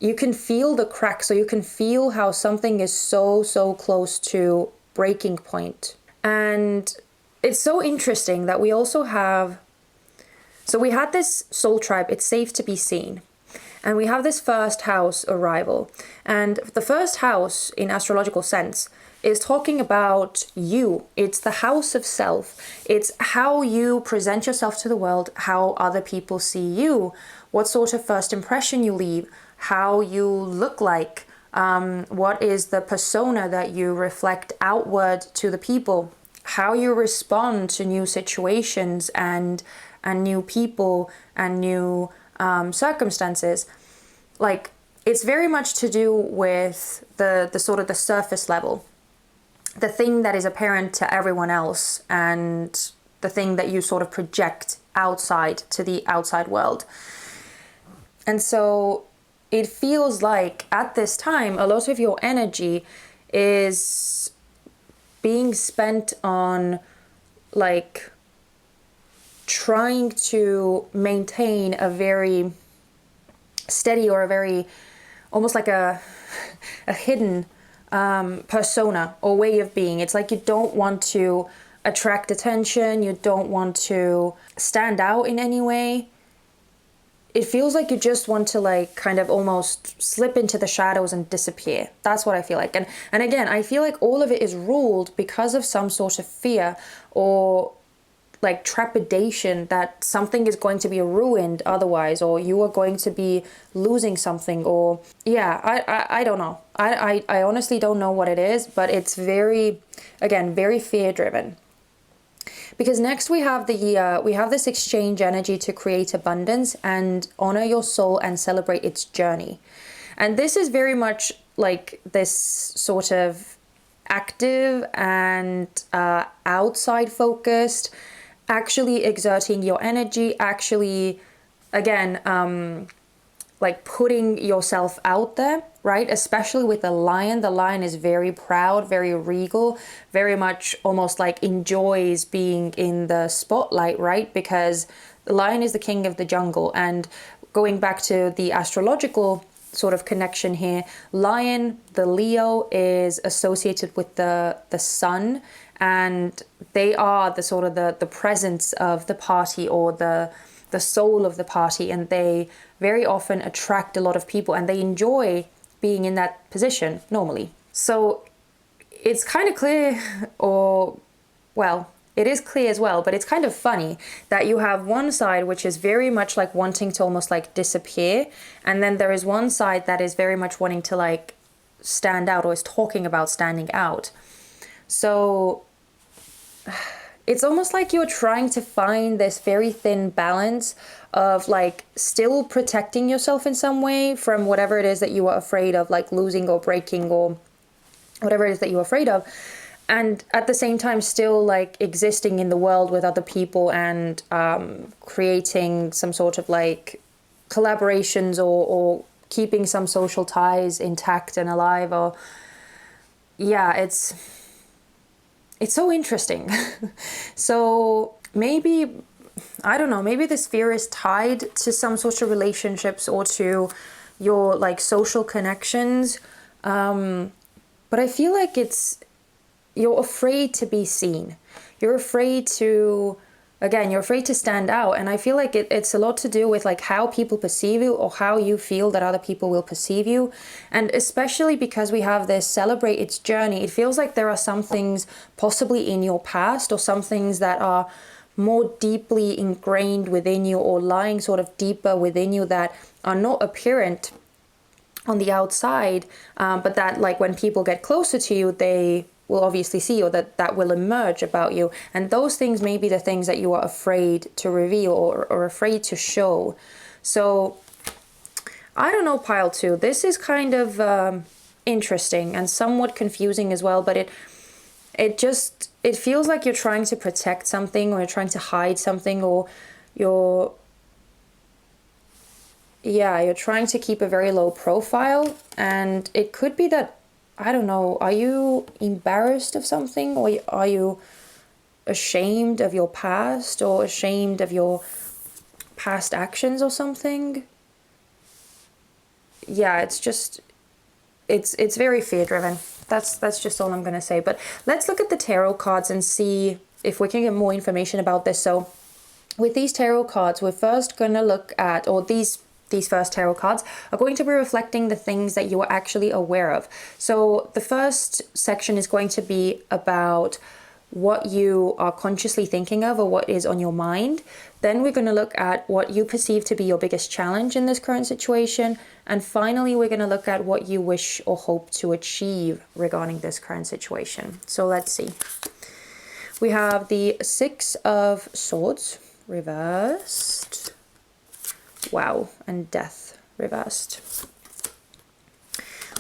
you can feel the cracks, so you can feel how something is so close to breaking point. And it's so interesting that we also have, so we had this soul tribe, it's safe to be seen. And we have this first house, Arrival. And the first house, in astrological sense, is talking about you. It's the house of self. It's how you present yourself to the world, how other people see you, what sort of first impression you leave, how you look like, what is the persona that you reflect outward to the people, how you respond to new situations and new people and new circumstances. Like, it's very much to do with the sort of the surface level, the thing that is apparent to everyone else, and the thing that you sort of project outside to the outside world. And so it feels like at this time, a lot of your energy is being spent on like trying to maintain a very steady or a very almost like a hidden persona or way of being. It's like you don't want to attract attention, you don't want to stand out in any way. It feels like you just want to like kind of almost slip into the shadows and disappear. That's what I feel like. And again, I feel like all of it is ruled because of some sort of fear or like trepidation that something is going to be ruined otherwise, or you are going to be losing something, or I don't know. I honestly don't know what it is, but it's very, again, very fear driven. Because next we have this exchange energy to create abundance and honor your soul and celebrate its journey. And this is very much like this sort of active and outside focused, actually exerting your energy, actually, again, like putting yourself out there, right? Especially with the lion. The lion is very proud, very regal, very much almost like enjoys being in the spotlight, right? Because the lion is the king of the jungle. And going back to the astrological sort of connection here, lion, the Leo, is associated with the sun, and they are the sort of the presence of the party, or the soul of the party, and they very often attract a lot of people and they enjoy being in that position normally. So it's kind of clear, or well, it is clear as well, but it's kind of funny that you have one side which is very much like wanting to almost like disappear, and then there is one side that is very much wanting to like stand out, or is talking about standing out. So it's almost like you're trying to find this very thin balance of like still protecting yourself in some way from whatever it is that you are afraid of, like losing or breaking or whatever it is that you're afraid of. And at the same time, still like existing in the world with other people and creating some sort of like collaborations, or keeping some social ties intact and alive. Or yeah, it's so interesting. So maybe, I don't know, maybe this fear is tied to some sort of relationships or to your like social connections. But I feel like you're afraid to be seen. You're afraid to, again, you're afraid to stand out. And I feel like it's a lot to do with like how people perceive you, or how you feel that other people will perceive you. And especially because we have this celebrate its journey, it feels like there are some things possibly in your past, or some things that are more deeply ingrained within you, or lying sort of deeper within you, that are not apparent on the outside, but that like when people get closer to you, they will obviously see, or that will emerge about you. And those things may be the things that you are afraid to reveal, or afraid to show. So I don't know, pile 2. This is kind of interesting and somewhat confusing as well, but it feels like you're trying to protect something, or you're trying to hide something, or you're trying to keep a very low profile. And it could be that, I don't know, are you embarrassed of something, or are you ashamed of your past, or ashamed of your past actions or something? Yeah, it's just, it's very fear driven. That's just all I'm going to say. But let's look at the tarot cards and see if we can get more information about this. So with these tarot cards, we're first going to look at, or these first tarot cards are going to be reflecting the things that you are actually aware of. So the first section is going to be about what you are consciously thinking of, or what is on your mind. Then we're going to look at what you perceive to be your biggest challenge in this current situation. And finally, we're going to look at what you wish or hope to achieve regarding this current situation. So let's see. We have the 6 of Swords reversed. Wow, and Death reversed.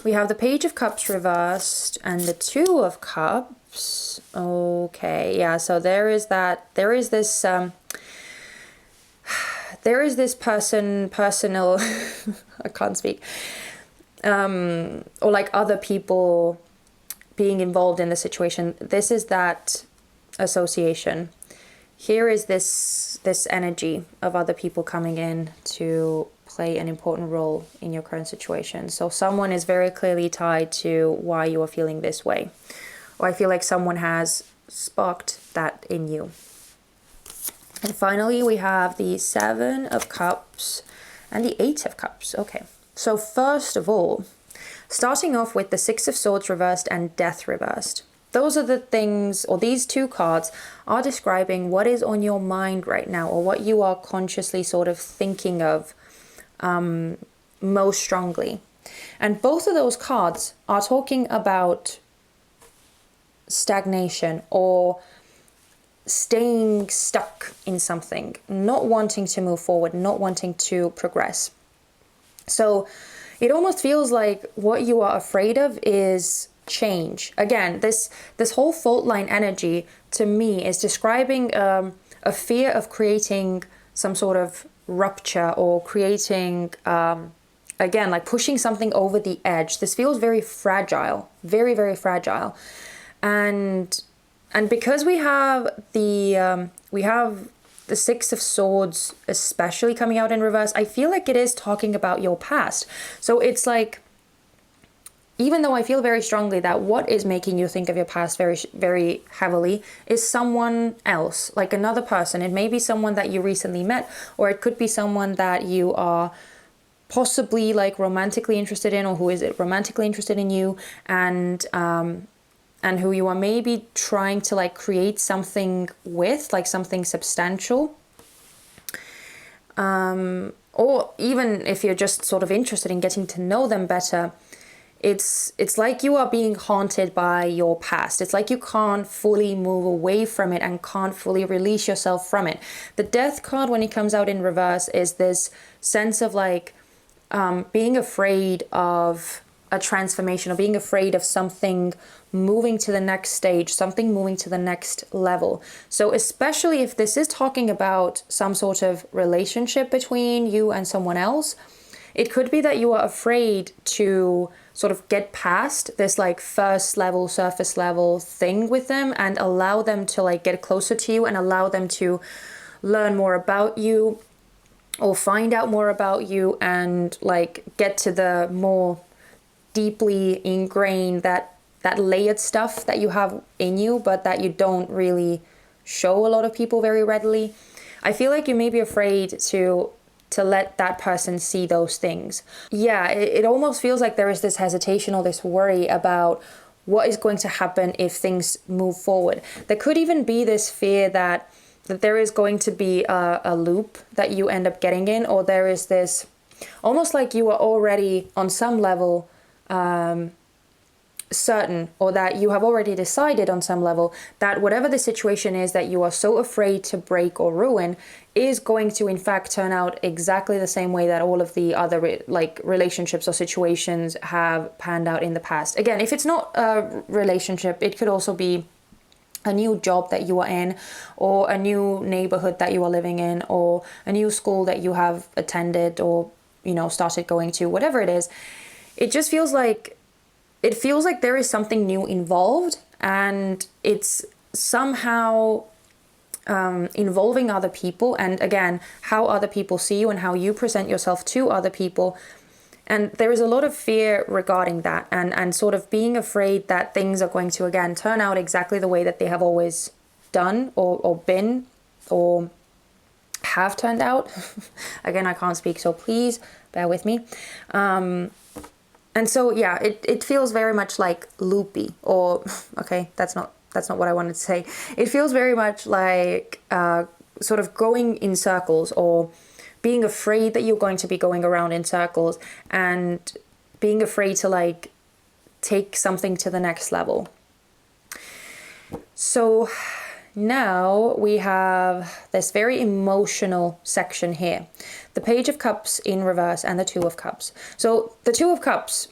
We have the Page of Cups reversed and the 2 of Cups. Okay, yeah, so there is this personal, I can't speak, or like other people being involved in the situation. This is that association. Here is this energy of other people coming in to play an important role in your current situation. So someone is very clearly tied to why you are feeling this way. Or I feel like someone has sparked that in you. And finally, we have the 7 of Cups and the 8 of Cups. Okay, so first of all, starting off with the 6 of Swords reversed and Death reversed. Those are the things, or these 2 cards are describing what is on your mind right now, or what you are consciously sort of thinking of most strongly. And both of those cards are talking about stagnation or staying stuck in something, not wanting to move forward, not wanting to progress. So it almost feels like what you are afraid of is change. Again, this whole fault line energy to me is describing a fear of creating some sort of rupture or creating, again, like pushing something over the edge. This feels very fragile, very, very fragile. And because we have the 6 of Swords especially coming out in reverse, I feel like it is talking about your past. So it's like, even though I feel very strongly that what is making you think of your past very, very heavily is someone else, like another person. It may be someone that you recently met, or it could be someone that you are possibly like romantically interested in, or who is romantically interested in you, and who you are maybe trying to like create something with, like something substantial. Or even if you're just sort of interested in getting to know them better, it's like you are being haunted by your past. It's like you can't fully move away from it and can't fully release yourself from it. The Death card, when it comes out in reverse, is this sense of like being afraid of a transformation, or being afraid of something moving to the next stage, something moving to the next level. So especially if this is talking about some sort of relationship between you and someone else, it could be that you are afraid to sort of get past this like first level, surface level thing with them, and allow them to like get closer to you and allow them to learn more about you or find out more about you, and like get to the more deeply ingrained, that layered stuff that you have in you, but that you don't really show a lot of people very readily. I feel like you may be afraid to let that person see those things. Yeah, it almost feels like there is this hesitation or this worry about what is going to happen if things move forward. There could even be this fear that there is going to be a loop that you end up getting in, or there is this almost like you are already on some level certain, or that you have already decided on some level that whatever the situation is that you are so afraid to break or ruin is going to in fact turn out exactly the same way that all of the other like relationships or situations have panned out in the past. Again, if it's not a relationship, it could also be a new job that you are in, or a new neighborhood that you are living in, or a new school that you have attended or, you know, started going to, whatever it is. It just feels like there is something new involved, and it's somehow involving other people, and again, how other people see you and how you present yourself to other people. And there is a lot of fear regarding that, and sort of being afraid that things are going to, again, turn out exactly the way that they have always done or been or have turned out. Again, I can't speak, so please bear with me. And so, yeah, it feels very much like loopy, or, okay, that's not what I wanted to say. It feels very much like sort of going in circles, or being afraid that you're going to be going around in circles, and being afraid to like take something to the next level. So now we have this very emotional section here. The Page of Cups in reverse and the Two of Cups. So the Two of Cups,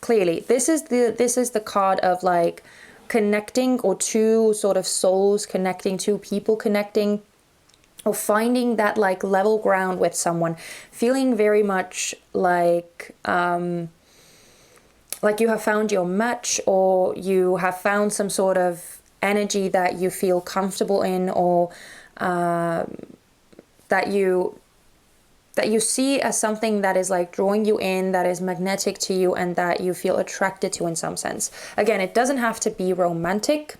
clearly, this is the card of like connecting, or two sort of souls connecting, two people connecting, or finding that like level ground with someone, feeling very much like like you have found your match, or you have found some sort of energy that you feel comfortable in, or that you see as something that is like drawing you in, that is magnetic to you, and that you feel attracted to in some sense. Again, it doesn't have to be romantic.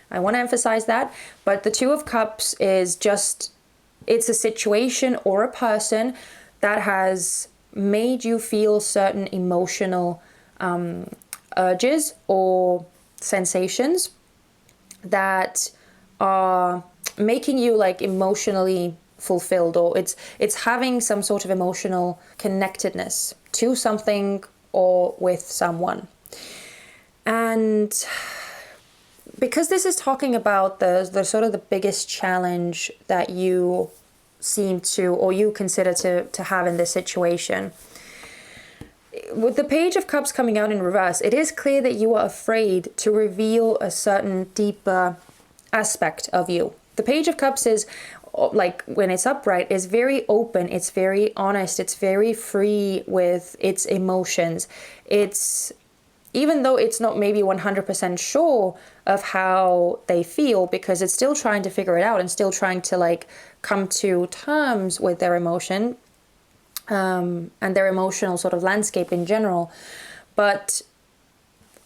I want to emphasize that. But the Two of Cups is just, it's a situation or a person that has made you feel certain emotional urges or sensations that are making you like emotionally fulfilled, or it's having some sort of emotional connectedness to something or with someone. And because this is talking about the sort of the biggest challenge that you seem to, or you consider to have in this situation, with the Page of Cups coming out in reverse, it is clear that you are afraid to reveal a certain deeper aspect of you. The Page of Cups is, like, when it's upright, is very open, it's very honest, it's very free with its emotions. It's, even though it's not maybe 100% sure of how they feel, because it's still trying to figure it out and still trying to like come to terms with their emotion, and their emotional sort of landscape in general. But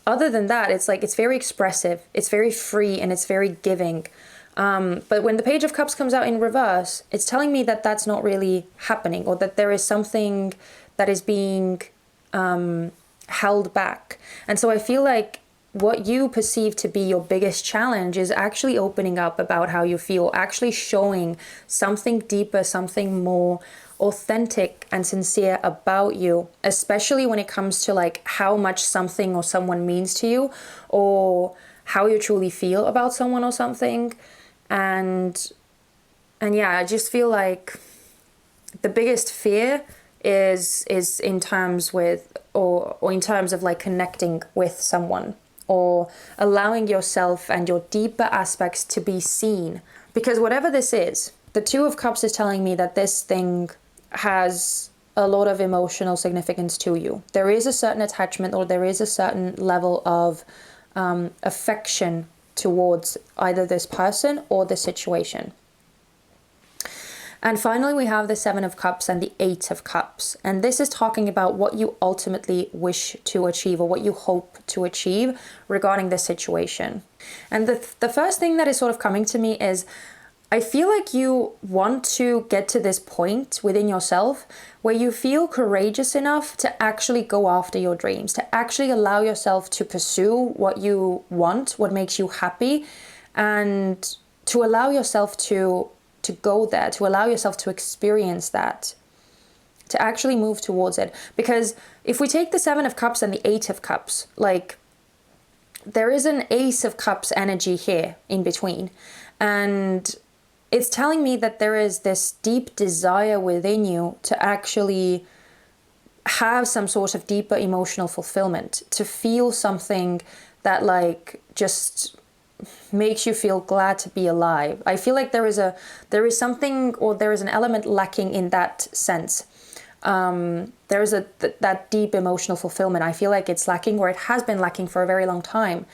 other than that, it's like, it's very expressive, it's very free, and it's very giving. But when the Page of Cups comes out in reverse, it's telling me that that's not really happening, or that there is something that is being held back. And so I feel like what you perceive to be your biggest challenge is actually opening up about how you feel, actually showing something deeper, something more authentic and sincere about you, especially when it comes to like how much something or someone means to you, or how you truly feel about someone or something. And yeah, I just feel like the biggest fear is in terms with, or in terms of like connecting with someone, or allowing yourself and your deeper aspects to be seen. Because whatever this is, the Two of Cups is telling me that this thing has a lot of emotional significance to you. There is a certain attachment, or there is a certain level of affection towards either this person or the situation. And finally, we have the Seven of Cups and the Eight of Cups. And this is talking about what you ultimately wish to achieve, or what you hope to achieve regarding this situation. And the first thing that is sort of coming to me is, I feel like you want to get to this point within yourself where you feel courageous enough to actually go after your dreams, to actually allow yourself to pursue what you want, what makes you happy, and to allow yourself to go there, to allow yourself to experience that, to actually move towards it. Because if we take the Seven of Cups and the Eight of Cups, like, there is an Ace of Cups energy here in between. And it's telling me that there is this deep desire within you to actually have some sort of deeper emotional fulfillment, to feel something that like just makes you feel glad to be alive. I feel like there is something, or there is an element lacking in that sense. There is that deep emotional fulfillment. I feel like it's lacking, or it has been lacking for a very long time.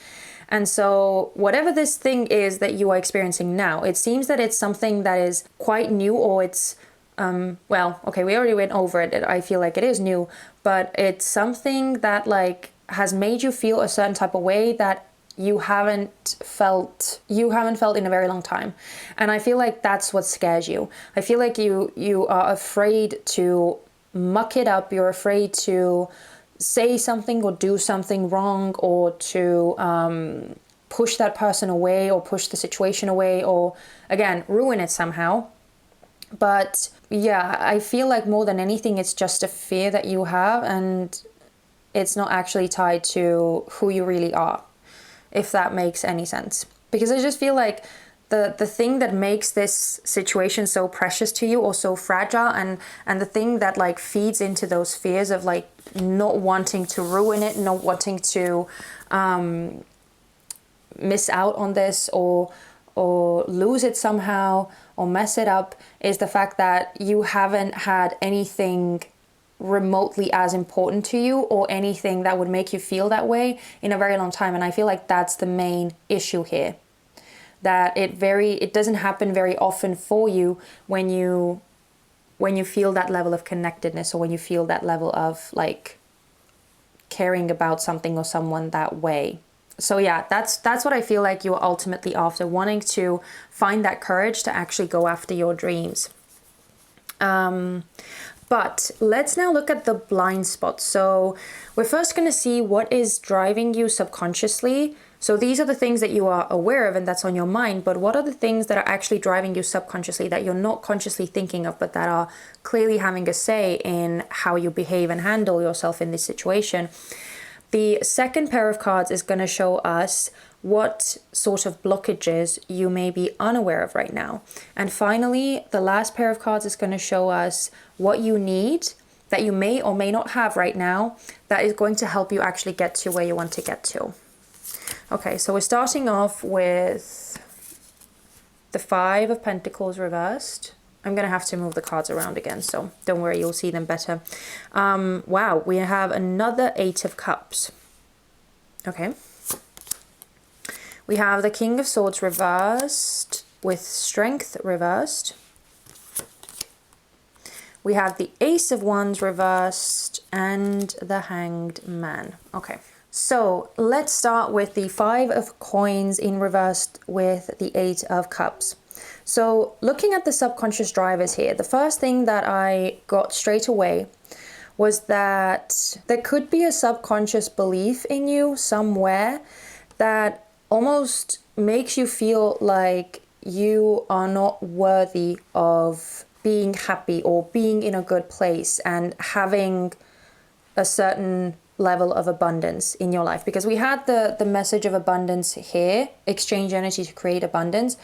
And so whatever this thing is that you are experiencing now, it seems that it's something that is quite new, or it's, well, okay, we already went over it. I feel like it is new, but it's something that like has made you feel a certain type of way that you haven't felt in a very long time. And I feel like that's what scares you. I feel like you are afraid to muck it up. You're afraid to say something or do something wrong, or to push that person away, or push the situation away, or again, ruin it somehow. But yeah, I feel like more than anything, it's just a fear that you have, and it's not actually tied to who you really are, if that makes any sense. Because I just feel like the thing that makes this situation so precious to you, or so fragile, and the thing that like feeds into those fears of like not wanting to ruin it, not wanting to miss out on this, or lose it somehow, or mess it up, is the fact that you haven't had anything remotely as important to you or anything that would make you feel that way in a very long time. And I feel like that's the main issue here, that it doesn't happen very often for you when you feel that level of connectedness, or when you feel that level of like caring about something or someone that way. So yeah, that's what I feel like you're ultimately after, wanting to find that courage to actually go after your dreams. But let's now look at the blind spots. So we're first going to see what is driving you subconsciously. So these are the things that you are aware of and that's on your mind, but what are the things that are actually driving you subconsciously that you're not consciously thinking of, but that are clearly having a say in how you behave and handle yourself in this situation? The second pair of cards is going to show us what sort of blockages you may be unaware of right now. And finally, the last pair of cards is going to show us what you need that you may or may not have right now that is going to help you actually get to where you want to get to. Okay, so we're starting off with the Five of Pentacles reversed. I'm going to have to move the cards around again, so don't worry, you'll see them better. Wow, we have another Eight of Cups. Okay. We have the King of Swords reversed with Strength reversed. We have the Ace of Wands reversed and the Hanged Man. Okay. So let's start with the Five of Coins in reversed with the Eight of Cups. So looking at the subconscious drivers here, the first thing that I got straight away was that there could be a subconscious belief in you somewhere that almost makes you feel like you are not worthy of being happy or being in a good place and having a certain level of abundance in your life. Because we had the message of abundance here, exchange energy to create abundance.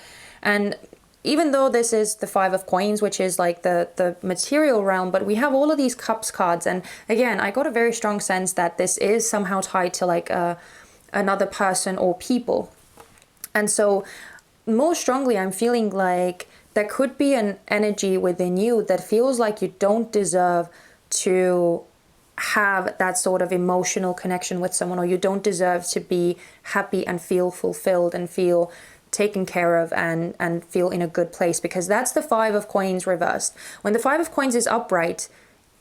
And even though this is the Five of Coins, which is like the material realm, but we have all of these cups cards. And again, I got a very strong sense that this is somehow tied to like another person or people. And so more strongly, I'm feeling like there could be an energy within you that feels like you don't deserve to have that sort of emotional connection with someone, or you don't deserve to be happy and feel fulfilled and feel taken care of and feel in a good place, because that's the Five of Coins reversed. When the Five of Coins is upright,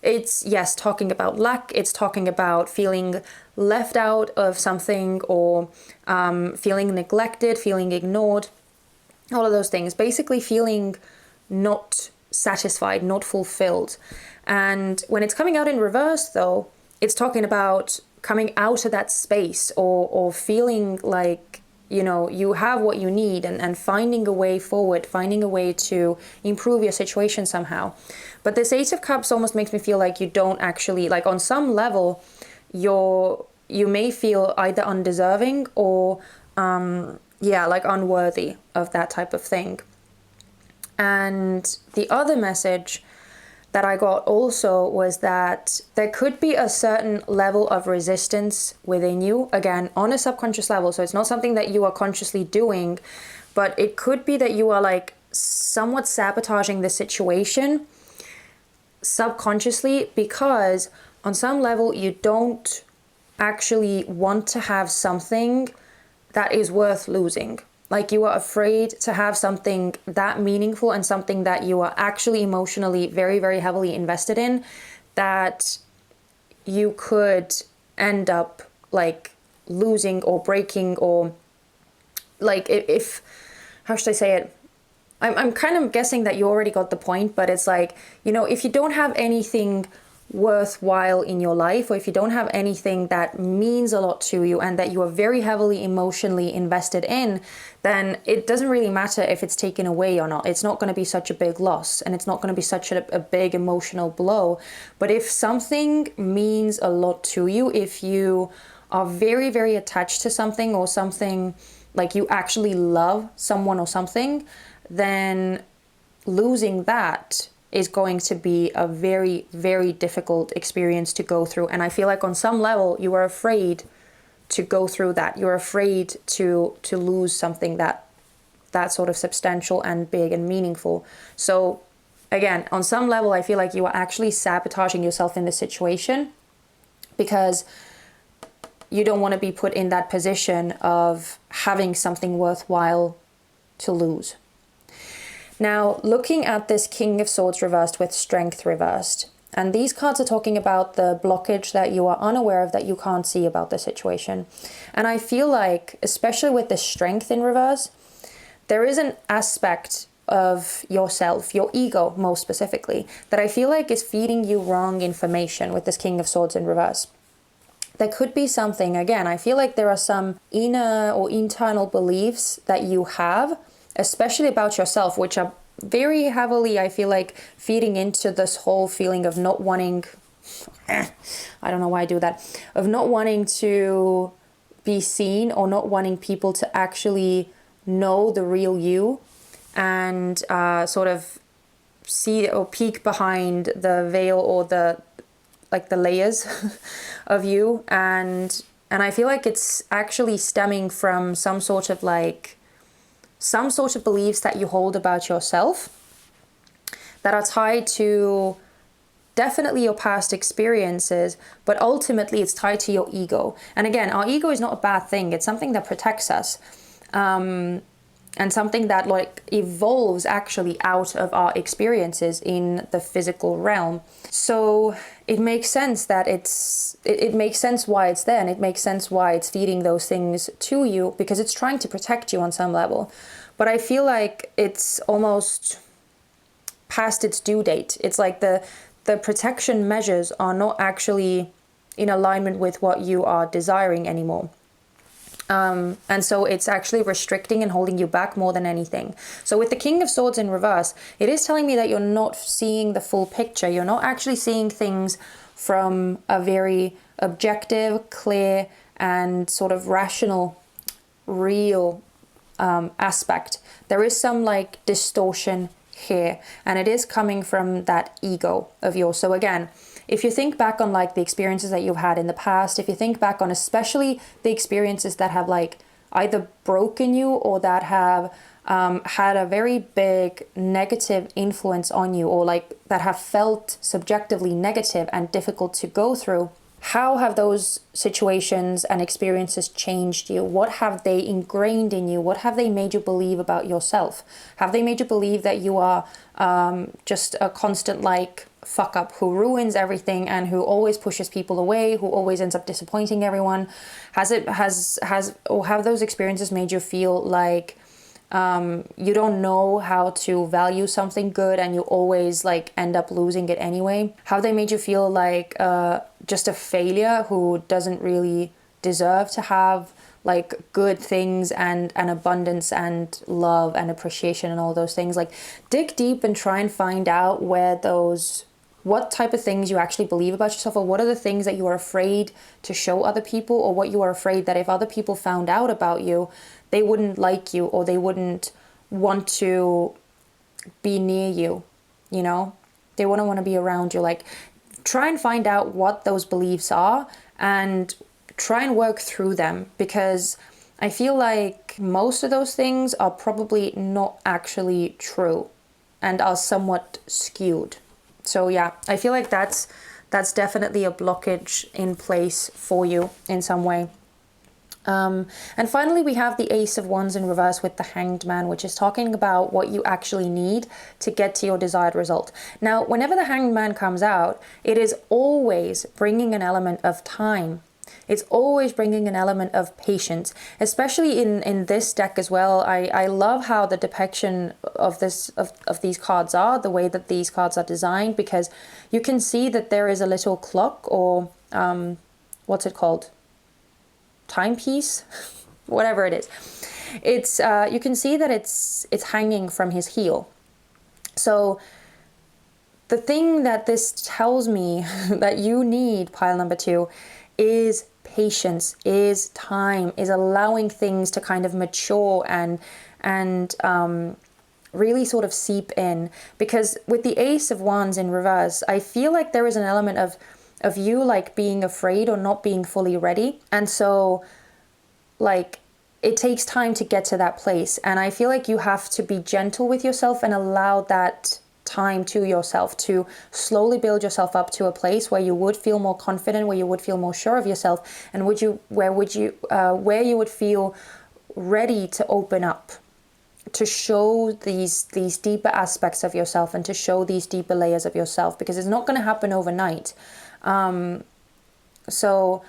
it's, yes, talking about lack, it's talking about feeling left out of something, or feeling neglected, feeling ignored, all of those things, basically feeling not satisfied, not fulfilled. And when it's coming out in reverse, though, it's talking about coming out of that space, or feeling like, you know, you have what you need, and finding a way forward, finding a way to improve your situation somehow. But this Ace of Cups almost makes me feel like you don't actually, like on some level, you may feel either undeserving or, like unworthy of that type of thing. And the other message that I got also was that there could be a certain level of resistance within you, again, on a subconscious level. So it's not something that you are consciously doing, but it could be that you are like somewhat sabotaging the situation subconsciously, because on some level you don't actually want to have something that is worth losing. Like you are afraid to have something that meaningful and something that you are actually emotionally very, very heavily invested in, that you could end up like losing or breaking, or like if how should I say it? I'm kind of guessing that you already got the point, but it's like, you know, if you don't have anything worthwhile in your life, or if you don't have anything that means a lot to you and that you are very heavily emotionally invested in, then it doesn't really matter if it's taken away or not. It's not going to be such a big loss, and it's not going to be such a big emotional blow. But if something means a lot to you, if you are very, very attached to something, or something like you actually love someone or something, then losing that is going to be a very, very difficult experience to go through. And I feel like on some level you are afraid to go through that. You're afraid to lose something that sort of substantial and big and meaningful. So again, on some level, I feel like you are actually sabotaging yourself in this situation because you don't want to be put in that position of having something worthwhile to lose. Now, looking at this King of Swords reversed with Strength reversed, and these cards are talking about the blockage that you are unaware of, that you can't see about the situation. And I feel like, especially with the Strength in reverse, there is an aspect of yourself, your ego most specifically, that I feel like is feeding you wrong information with this King of Swords in reverse. There could be something, again, I feel like there are some inner or internal beliefs that you have, especially about yourself, which are very heavily, I feel like, feeding into this whole feeling of not wanting, I don't know why I do that, of not wanting to be seen or not wanting people to actually know the real you and sort of see or peek behind the veil or the layers of you. And I feel like it's actually stemming from some sort of beliefs that you hold about yourself that are tied to definitely your past experiences, but ultimately it's tied to your ego. And again, our ego is not a bad thing. It's something that protects us. And something that evolves actually out of our experiences in the physical realm. So it makes sense that it makes sense why it's there, and it makes sense why it's feeding those things to you, because it's trying to protect you on some level. But I feel like it's almost past its due date. It's like the protection measures are not actually in alignment with what you are desiring anymore. And so it's actually restricting and holding you back more than anything. So with the King of Swords in reverse, it is telling me that you're not seeing the full picture. You're not actually seeing things from a very objective, clear, and sort of rational, real aspect. There is some distortion here, and it is coming from that ego of yours. So again, if you think back on the experiences that you've had in the past, if you think back on especially the experiences that have either broken you or that have had a very big negative influence on you, or that have felt subjectively negative and difficult to go through, how have those situations and experiences changed you? What have they ingrained in you? What have they made you believe about yourself? Have they made you believe that you are just a constant fuck up who ruins everything and who always pushes people away, who always ends up disappointing everyone? Or have those experiences made you feel like you don't know how to value something good and you always end up losing it anyway? Have they made you feel like just a failure who doesn't really deserve to have good things and abundance and love and appreciation and all those things? Dig deep and try and find out what type of things you actually believe about yourself, or what are the things that you are afraid to show other people, or what you are afraid that if other people found out about you, they wouldn't like you, or they wouldn't want to be near you, They wouldn't want to be around you. Try and find out what those beliefs are and try and work through them, because I feel like most of those things are probably not actually true and are somewhat skewed. So yeah, I feel like that's definitely a blockage in place for you in some way. And finally, we have the Ace of Wands in reverse with the Hanged Man, which is talking about what you actually need to get to your desired result. Now, whenever the Hanged Man comes out, it is always bringing an element of time. It's always bringing an element of patience, especially in this deck as well. I love how the depiction of these cards are, the way that these cards are designed, because you can see that there is a little clock, or what's it called? Timepiece? Whatever it is. It's you can see that it's hanging from his heel. So the thing that this tells me that you need, pile number 2, is patience, is time, is allowing things to kind of mature and really sort of seep in. Because with the Ace of Wands in reverse, I feel like there is an element of you being afraid or not being fully ready. And so it takes time to get to that place. And I feel like you have to be gentle with yourself and allow that time to yourself to slowly build yourself up to a place where you would feel more confident, where you would feel more sure of yourself, and where you would feel ready to open up, to show these deeper aspects of yourself and to show these deeper layers of yourself, because it's not going to happen overnight. So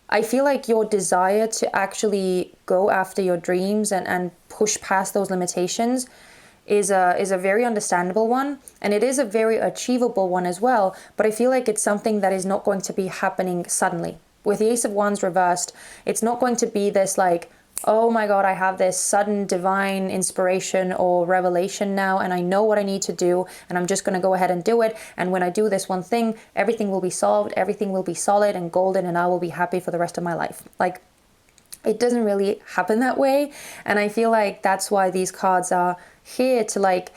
I feel like your desire to actually go after your dreams and push past those limitations is a very understandable one, and it is a very achievable one as well. But I feel like it's something that is not going to be happening suddenly. With the Ace of Wands reversed, it's not going to be this like, oh my God, I have this sudden divine inspiration or revelation now, and I know what I need to do, and I'm just going to go ahead and do it. And when I do this one thing, everything will be solved, everything will be solid and golden, and I will be happy for the rest of my life. Like, it doesn't really happen that way. And I feel like that's why these cards are here to like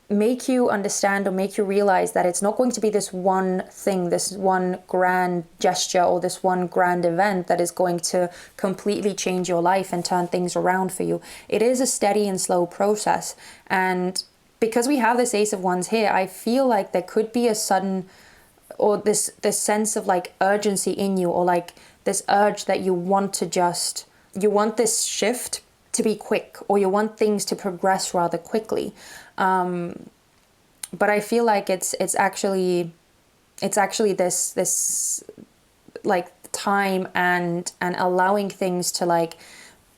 make you understand or make you realize that it's not going to be this one thing, this one grand gesture or this one grand event that is going to completely change your life and turn things around for you. It is a steady and slow process. And because we have this Ace of Wands here, I feel like there could be a sudden, or this sense of like urgency in you, or like this urge that you want this shift to be quick, or you want things to progress rather quickly. But I feel like it's actually this like time and allowing things to like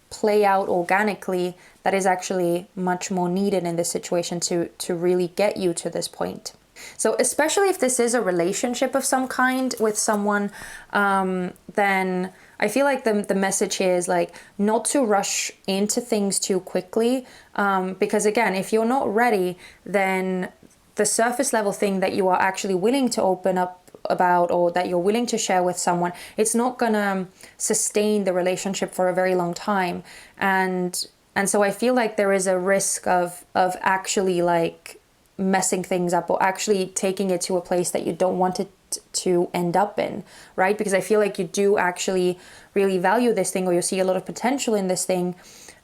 play out organically that is actually much more needed in this situation to really get you to this point. So especially if this is a relationship of some kind with someone, then I feel like the message here is like not to rush into things too quickly, because again, if you're not ready, then the surface level thing that you are actually willing to open up about, or that you're willing to share with someone, it's not gonna sustain the relationship for a very long time. And so I feel like there is a risk of actually like messing things up, or actually taking it to a place that you don't want it to end up in, right? Because I feel like you do actually really value this thing, or you see a lot of potential in this thing,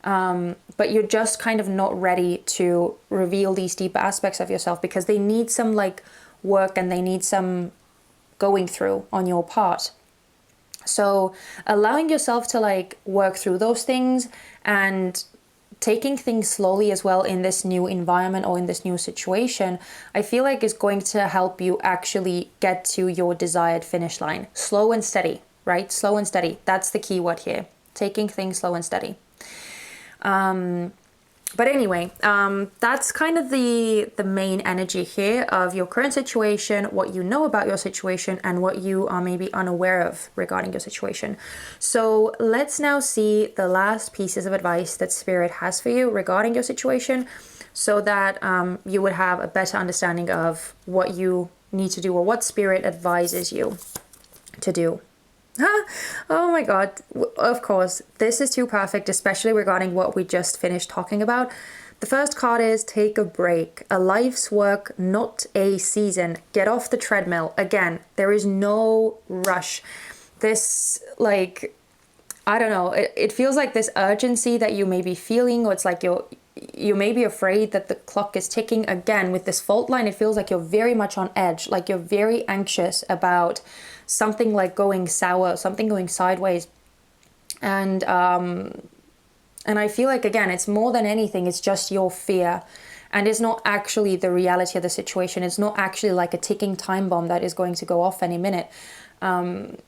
but you're just kind of not ready to reveal these deeper aspects of yourself, because they need some like work and they need some going through on your part. So allowing yourself to like work through those things and taking things slowly as well in this new environment or in this new situation, I feel like is going to help you actually get to your desired finish line. Slow and steady, right? Slow and steady. That's the key word here. Taking things slow and steady. But anyway, that's kind of the main energy here of your current situation, what you know about your situation, and what you are maybe unaware of regarding your situation. So let's now see the last pieces of advice that Spirit has for you regarding your situation, so that you would have a better understanding of what you need to do, or what Spirit advises you to do. Oh my God, of course, this is too perfect, especially regarding what we just finished talking about. The first card is take a break, a life's work, not a season. Get off the treadmill. Again, there is no rush. This, like, I don't know, it feels like this urgency that you may be feeling, or it's like you may be afraid that the clock is ticking. Again, with this fault line, it feels like you're very much on edge, like you're very anxious about something like going sour, something going sideways. And I feel like, again, it's more than anything, it's just your fear. And it's not actually the reality of the situation. It's not actually like a ticking time bomb that is going to go off any minute.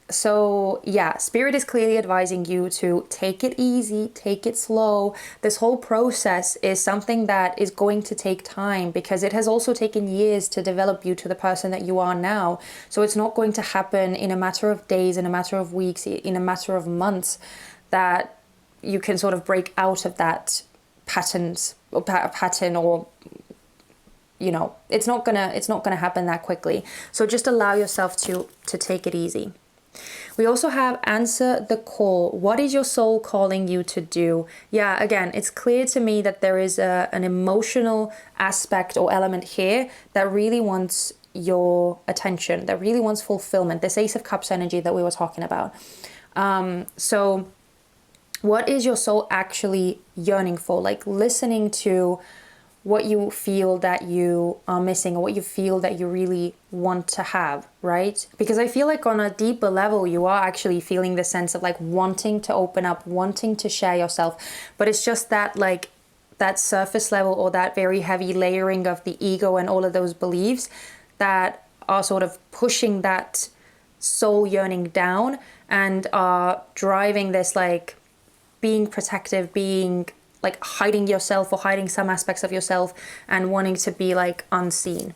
So yeah, Spirit is clearly advising you to take it easy, take it slow. This whole process is something that is going to take time, because it has also taken years to develop you to the person that you are now. So it's not going to happen in a matter of days, in a matter of weeks, in a matter of months, that you can sort of break out of that pattern, or you know, it's not gonna happen that quickly. So just allow yourself to take it easy. We also have answer the call. What is your soul calling you to do? Yeah, again, it's clear to me that there is an emotional aspect or element here that really wants your attention, that really wants fulfillment. This Ace of Cups energy that we were talking about. So what is your soul actually yearning for? Like listening to what you feel that you are missing, or what you feel that you really want to have, right? Because I feel like on a deeper level, you are actually feeling the sense of like wanting to open up, wanting to share yourself. But it's just that like that surface level, or that very heavy layering of the ego and all of those beliefs that are sort of pushing that soul yearning down and are driving this like being protective, being like hiding yourself or hiding some aspects of yourself and wanting to be like unseen.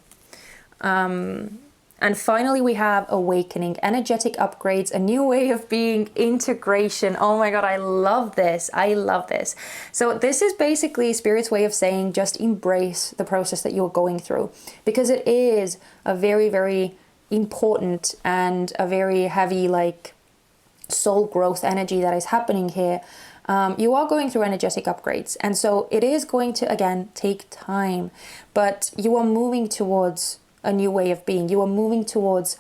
And finally, we have awakening, energetic upgrades, a new way of being, integration. Oh my God, I love this. I love this. So this is basically Spirit's way of saying just embrace the process that you're going through, because it is a very, very important and a very heavy like soul growth energy that is happening here. You are going through energetic upgrades. And so it is going to, again, take time, but you are moving towards a new way of being. You are moving towards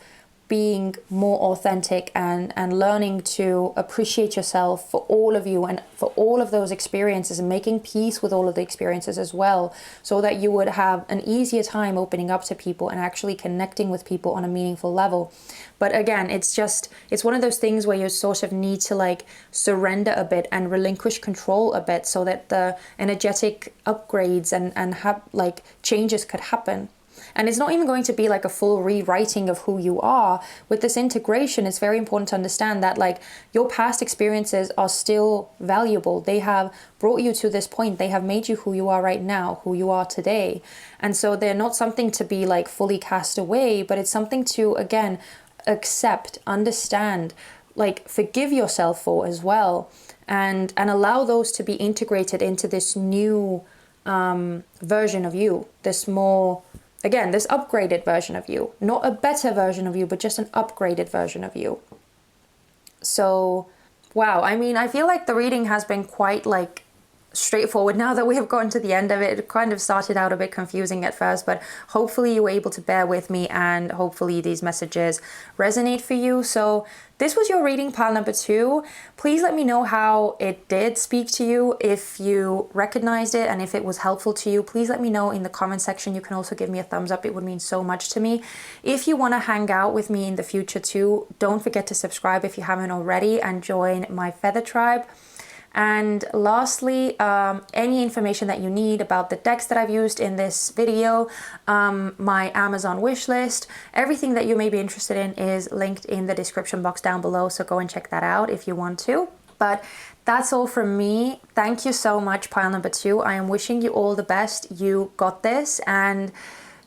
being more authentic and learning to appreciate yourself for all of you and for all of those experiences, and making peace with all of the experiences as well, so that you would have an easier time opening up to people and actually connecting with people on a meaningful level. But again, it's one of those things where you sort of need to like surrender a bit and relinquish control a bit, so that the energetic upgrades and like changes could happen. And it's not even going to be like a full rewriting of who you are. With this integration, it's very important to understand that like your past experiences are still valuable. They have brought you to this point. They have made you who you are right now, who you are today. And so they're not something to be like fully cast away, but it's something to, again, accept, understand, like forgive yourself for as well. And allow those to be integrated into this new version of you, this more... Again, this upgraded version of you, not a better version of you, but just an upgraded version of you. So, wow. I mean, I feel like the reading has been quite like straightforward now that we have gotten to the end of it. It kind of started out a bit confusing at first, but hopefully you were able to bear with me, and hopefully these messages resonate for you. So this was your reading, pile number 2. Please let me know how it did speak to you, if you recognized it and if it was helpful to you. Please let me know in the comment section. You can also give me a thumbs up. It would mean so much to me. If you want to hang out with me in the future too, don't forget to subscribe if you haven't already, and join my Feather Tribe. And lastly, any information that you need about the decks that I've used in this video, my Amazon wish list, everything that you may be interested in is linked in the description box down below. So go and check that out if you want to. But that's all from me. Thank you so much, pile number 2. I am wishing you all the best. You got this. And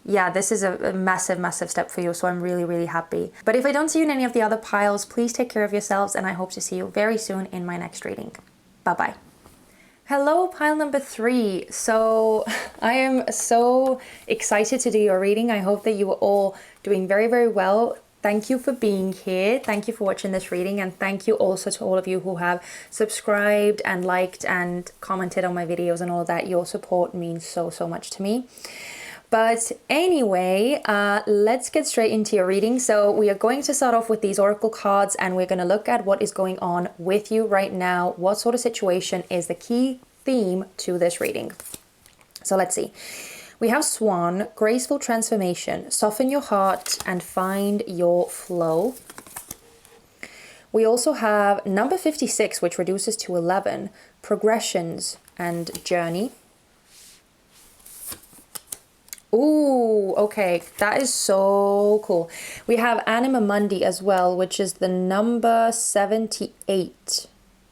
yeah, this is a massive, massive step for you. So I'm really, really happy. But if I don't see you in any of the other piles, please take care of yourselves. And I hope to see you very soon in my next reading. Bye-bye. Hello, pile number 3. So I am so excited to do your reading. I hope that you are all doing very, very well. Thank you for being here. Thank you for watching this reading. And thank you also to all of you who have subscribed and liked and commented on my videos and all that. Your support means so, so much to me. But anyway, let's get straight into your reading. So we are going to start off with these oracle cards, and we're going to look at what is going on with you right now. What sort of situation is the key theme to this reading? So let's see. We have Swan, graceful transformation, soften your heart and find your flow. We also have number 56, which reduces to 11, progressions and journey. Ooh, okay, that is so cool. We have Anima Mundi as well, which is the number 78,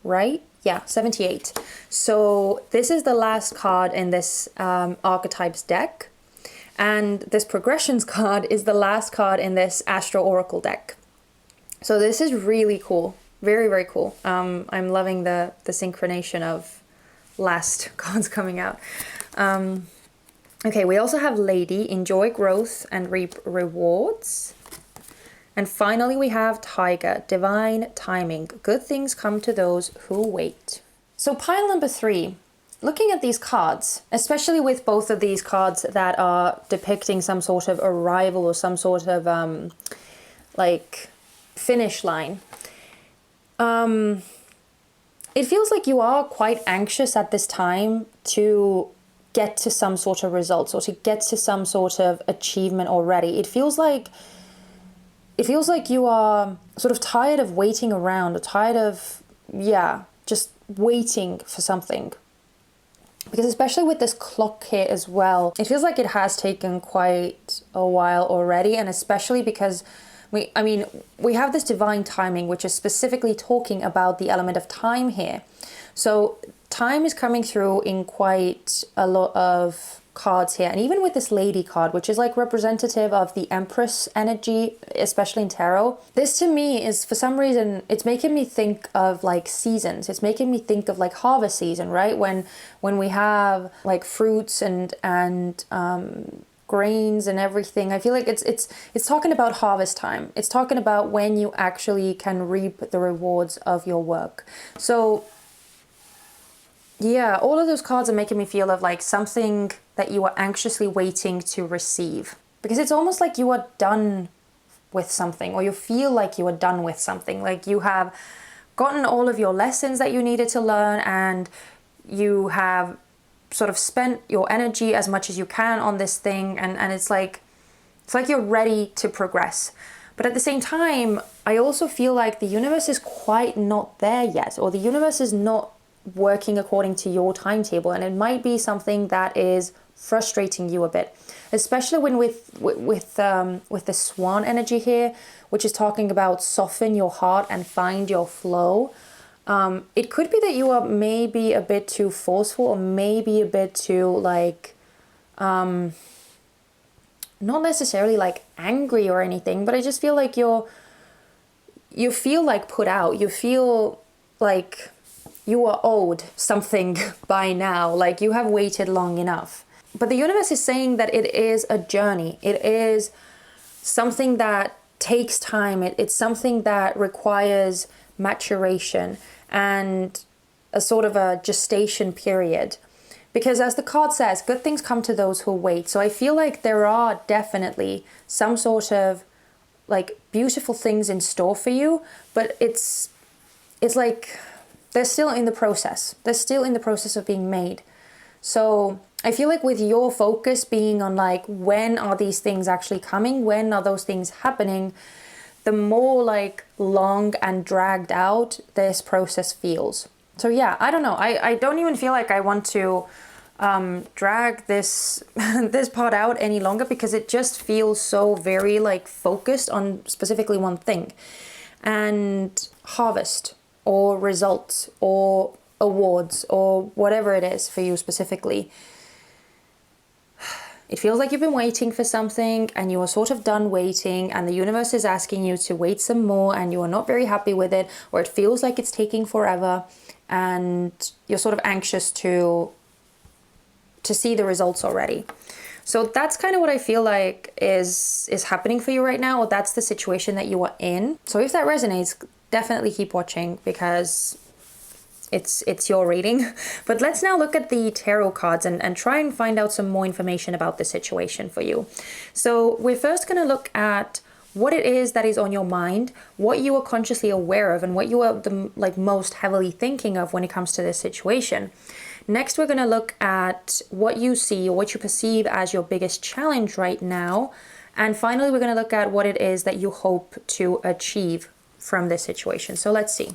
right? Yeah, 78. So this is the last card in this archetypes deck. And this progressions card is the last card in this Astro Oracle deck. So this is really cool. Very, very cool. I'm loving the synchronization of last cards coming out. Okay, we also have Lady, enjoy growth and reap rewards. And finally, we have Tiger, divine timing. Good things come to those who wait. So pile number 3, looking at these cards, especially with both of these cards that are depicting some sort of arrival or some sort of like finish line. It feels like you are quite anxious at this time to get to some sort of results or to get to some sort of achievement already. It feels like you are sort of tired of waiting around, or tired of, just waiting for something. Because especially with this clock here as well, it feels like it has taken quite a while already. And especially because we have this divine timing, which is specifically talking about the element of time here. So time is coming through in quite a lot of cards here. And even with this lady card, which is like representative of the Empress energy, especially in tarot, this to me is, for some reason, it's making me think of like seasons. It's making me think of like harvest season, right? When we have like fruits and grains and everything. I feel like it's talking about harvest time. It's talking about when you actually can reap the rewards of your work. So yeah, all of those cards are making me feel of like something that you are anxiously waiting to receive. Because it's almost like you are done with something, or you feel like you are done with something. Like you have gotten all of your lessons that you needed to learn, and you have sort of spent your energy as much as you can on this thing, and it's like you're ready to progress. But at the same time, I also feel like the universe is quite not there yet, or the universe is not working according to your timetable, and it might be something that is frustrating you a bit, especially when with the swan energy here, which is talking about soften your heart and find your flow. It could be that you are maybe a bit too forceful, or maybe a bit too like not necessarily like angry or anything, but I just feel like you feel like put out. You feel like you are owed something by now, like you have waited long enough. But the universe is saying that it is a journey. It is something that takes time. It's something that requires maturation and a sort of a gestation period. Because as the card says, good things come to those who wait. So I feel like there are definitely some sort of like beautiful things in store for you, but it's like they're still in the process. They're still in the process of being made. So I feel like with your focus being on like, when are these things actually coming? When are those things happening? The more like long and dragged out this process feels. So yeah, I don't know. I don't even feel like I want to drag this this part out any longer, because it just feels so very like focused on specifically one thing. And harvest, or results, or awards, or whatever it is for you specifically. It feels like you've been waiting for something, and you are sort of done waiting, and the universe is asking you to wait some more, and you are not very happy with it, or it feels like it's taking forever, and you're sort of anxious to see the results already. So that's kind of what I feel like is happening for you right now, or that's the situation that you are in. So if that resonates, definitely keep watching, because it's your reading. But let's now look at the tarot cards and try and find out some more information about the situation for you. So we're first going to look at what it is that is on your mind, what you are consciously aware of, and what you are the most heavily thinking of when it comes to this situation. Next, we're going to look at what you see, or what you perceive as your biggest challenge right now. And finally, we're going to look at what it is that you hope to achieve from this situation. So let's see.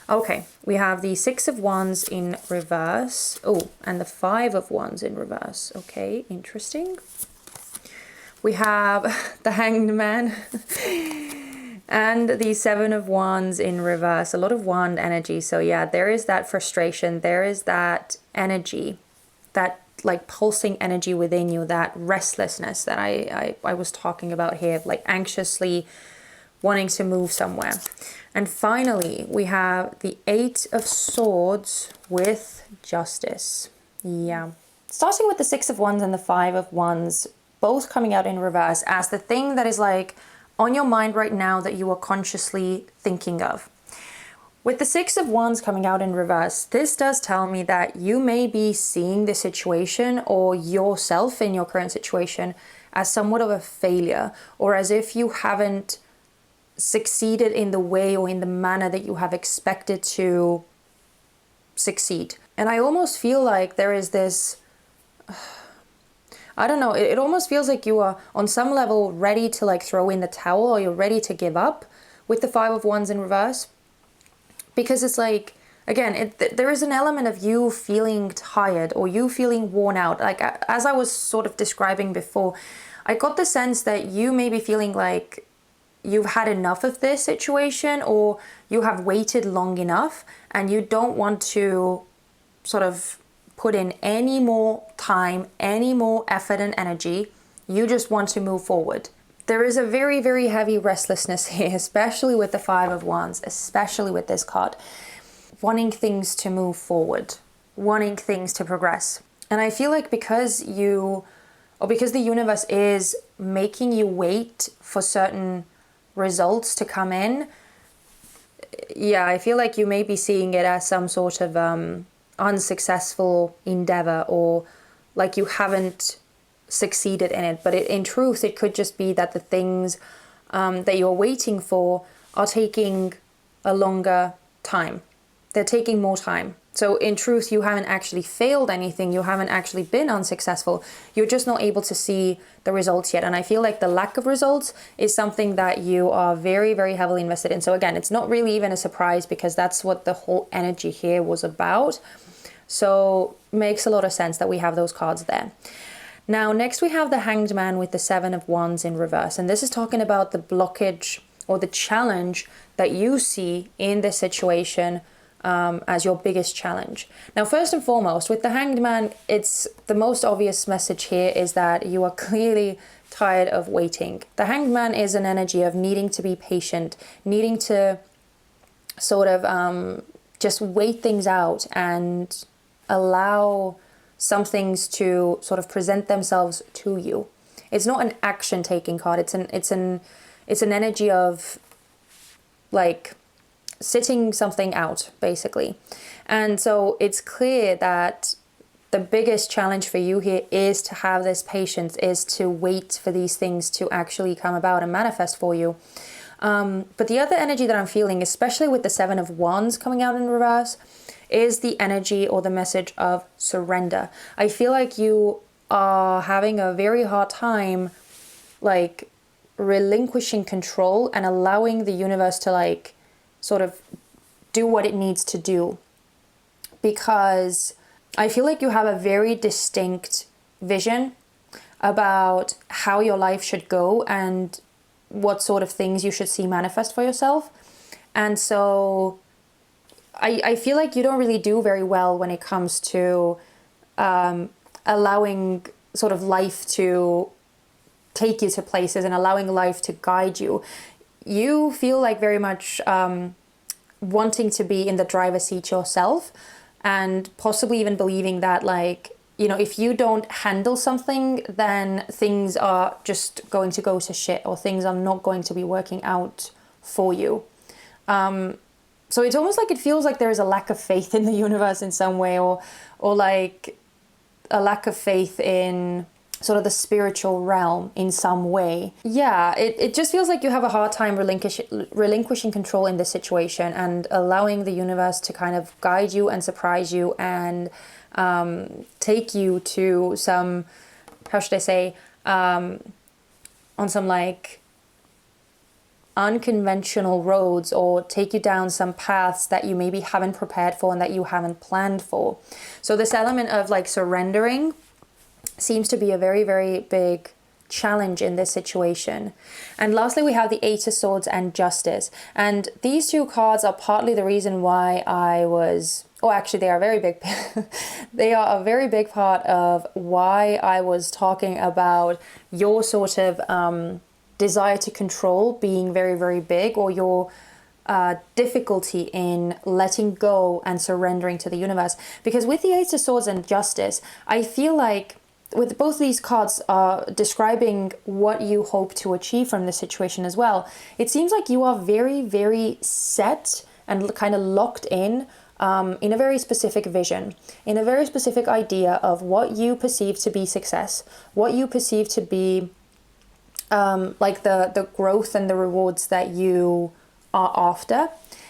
Okay, we have the Six of Wands in reverse. Oh, and the Five of Wands in reverse. Okay, interesting. We have the Hanged Man and the Seven of Wands in reverse. A lot of wand energy. So yeah, there is that frustration. There is that energy, that like pulsing energy within you, that restlessness that I was talking about here, like anxiously wanting to move somewhere. And finally, we have the Eight of Swords with Justice. Yeah. Starting with the Six of Wands and the Five of Wands, both coming out in reverse as the thing that is like on your mind right now that you are consciously thinking of. With the Six of Wands coming out in reverse, this does tell me that you may be seeing the situation, or yourself in your current situation, as somewhat of a failure, or as if you haven't succeeded in the way or in the manner that you have expected to succeed. And I almost feel like there is this I don't know, it almost feels like you are on some level ready to like throw in the towel, or you're ready to give up with the Five of Wands in reverse. Because it's like, again, there is an element of you feeling tired or you feeling worn out. Like, as I was sort of describing before, I got the sense that you may be feeling like you've had enough of this situation, or you have waited long enough and you don't want to sort of put in any more time, any more effort and energy. You just want to move forward. There is a very, very heavy restlessness here, especially with the Five of Wands, especially with this card. Wanting things to move forward, wanting things to progress. And I feel like because the universe is making you wait for certain results to come in, yeah, I feel like you may be seeing it as some sort of unsuccessful endeavor, or like you haven't succeeded in it. But in truth, it could just be that the things that you're waiting for are taking a longer time. They're taking more time. So in truth, you haven't actually failed anything. You haven't actually been unsuccessful. You're just not able to see the results yet. And I feel like the lack of results is something that you are very, very heavily invested in. So again, it's not really even a surprise, because that's what the whole energy here was about. So makes a lot of sense that we have those cards there. Now, next we have the Hanged Man with the Seven of Wands in reverse. And this is talking about the blockage or the challenge that you see in this situation as your biggest challenge. Now, first and foremost, with the Hanged Man, it's the most obvious message here is that you are clearly tired of waiting. The Hanged Man is an energy of needing to be patient, needing to sort of just wait things out and allow some things to sort of present themselves to you. It's not an action-taking card. It's an energy of like sitting something out, basically. And so it's clear that the biggest challenge for you here is to have this patience, is to wait for these things to actually come about and manifest for you. But the other energy that I'm feeling, especially with the Seven of Wands coming out in reverse, is the energy or the message of surrender. I feel like you are having a very hard time like relinquishing control and allowing the universe to like sort of do what it needs to do, because I feel like you have a very distinct vision about how your life should go and what sort of things you should see manifest for yourself. And so I feel like you don't really do very well when it comes to allowing sort of life to take you to places and allowing life to guide you. You feel like very much wanting to be in the driver's seat yourself, and possibly even believing that, like, you know, if you don't handle something, then things are just going to go to shit, or things are not going to be working out for you. So it's almost like it feels like there is a lack of faith in the universe in some way, or like a lack of faith in sort of the spiritual realm in some way. Yeah, it just feels like you have a hard time relinquishing control in this situation and allowing the universe to kind of guide you and surprise you and take you to some, how should I say, on some like unconventional roads, or take you down some paths that you maybe haven't prepared for and that you haven't planned for. So this element of like surrendering seems to be a very, very big challenge in this situation. And lastly, we have the Eight of Swords and Justice. And these two cards are partly the reason why actually they are very big. They are a very big part of why I was talking about your sort of desire to control being very, very big, or your difficulty in letting go and surrendering to the universe. Because with the Eight of Swords and Justice, I feel like with both these cards describing what you hope to achieve from this situation as well, it seems like you are very, very set and kind of locked in a very specific vision, in a very specific idea of what you perceive to be success, what you perceive to be like the growth and the rewards that you are after.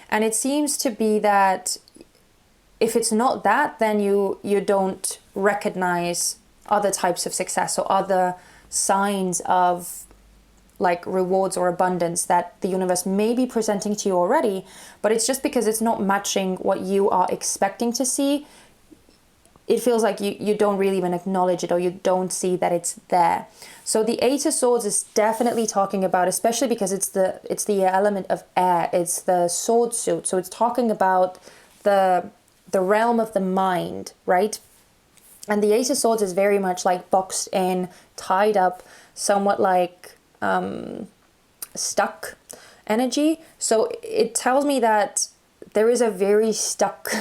And it seems to be that if it's not that, then you don't recognize other types of success or other signs of like rewards or abundance that the universe may be presenting to you already, but it's just because it's not matching what you are expecting to see. It feels like you don't really even acknowledge it, or you don't see that it's there. So the Eight of Swords is definitely talking about, especially because it's the element of air, it's the sword suit. So it's talking about the realm of the mind, right? And the Ace of Swords is very much like boxed in, tied up, somewhat like stuck energy. So it tells me that there is a very stuck,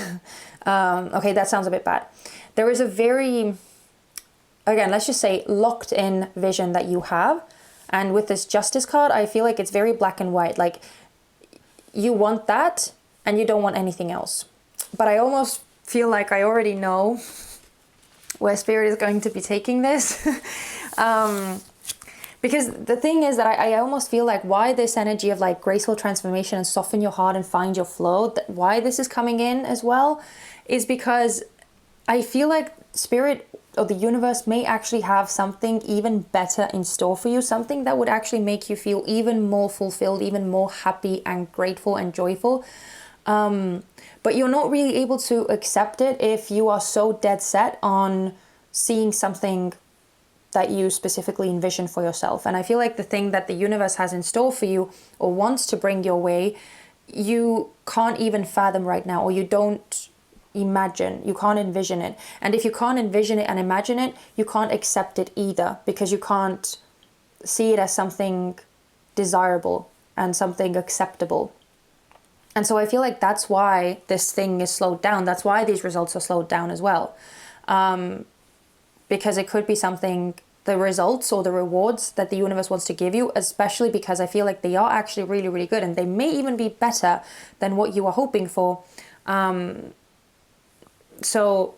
okay, that sounds a bit bad. There is a very, again, let's just say locked in vision that you have. And with this Justice card, I feel like it's very black and white. Like you want that and you don't want anything else. But I almost feel like I already know where Spirit is going to be taking this. Because the thing is that I almost feel like why this energy of like graceful transformation and soften your heart and find your flow, why this is coming in as well, is because I feel like Spirit or the universe may actually have something even better in store for you, something that would actually make you feel even more fulfilled, even more happy and grateful and joyful. But you're not really able to accept it if you are so dead set on seeing something that you specifically envision for yourself. And I feel like the thing that the universe has in store for you or wants to bring your way, you can't even fathom right now, or you don't imagine, you can't envision it. And if you can't envision it and imagine it, you can't accept it either, because you can't see it as something desirable and something acceptable. And so I feel like that's why this thing is slowed down. That's why these results are slowed down as well. Because it could be something, the results or the rewards that the universe wants to give you, especially because I feel like they are actually really, really good, and they may even be better than what you are hoping for. So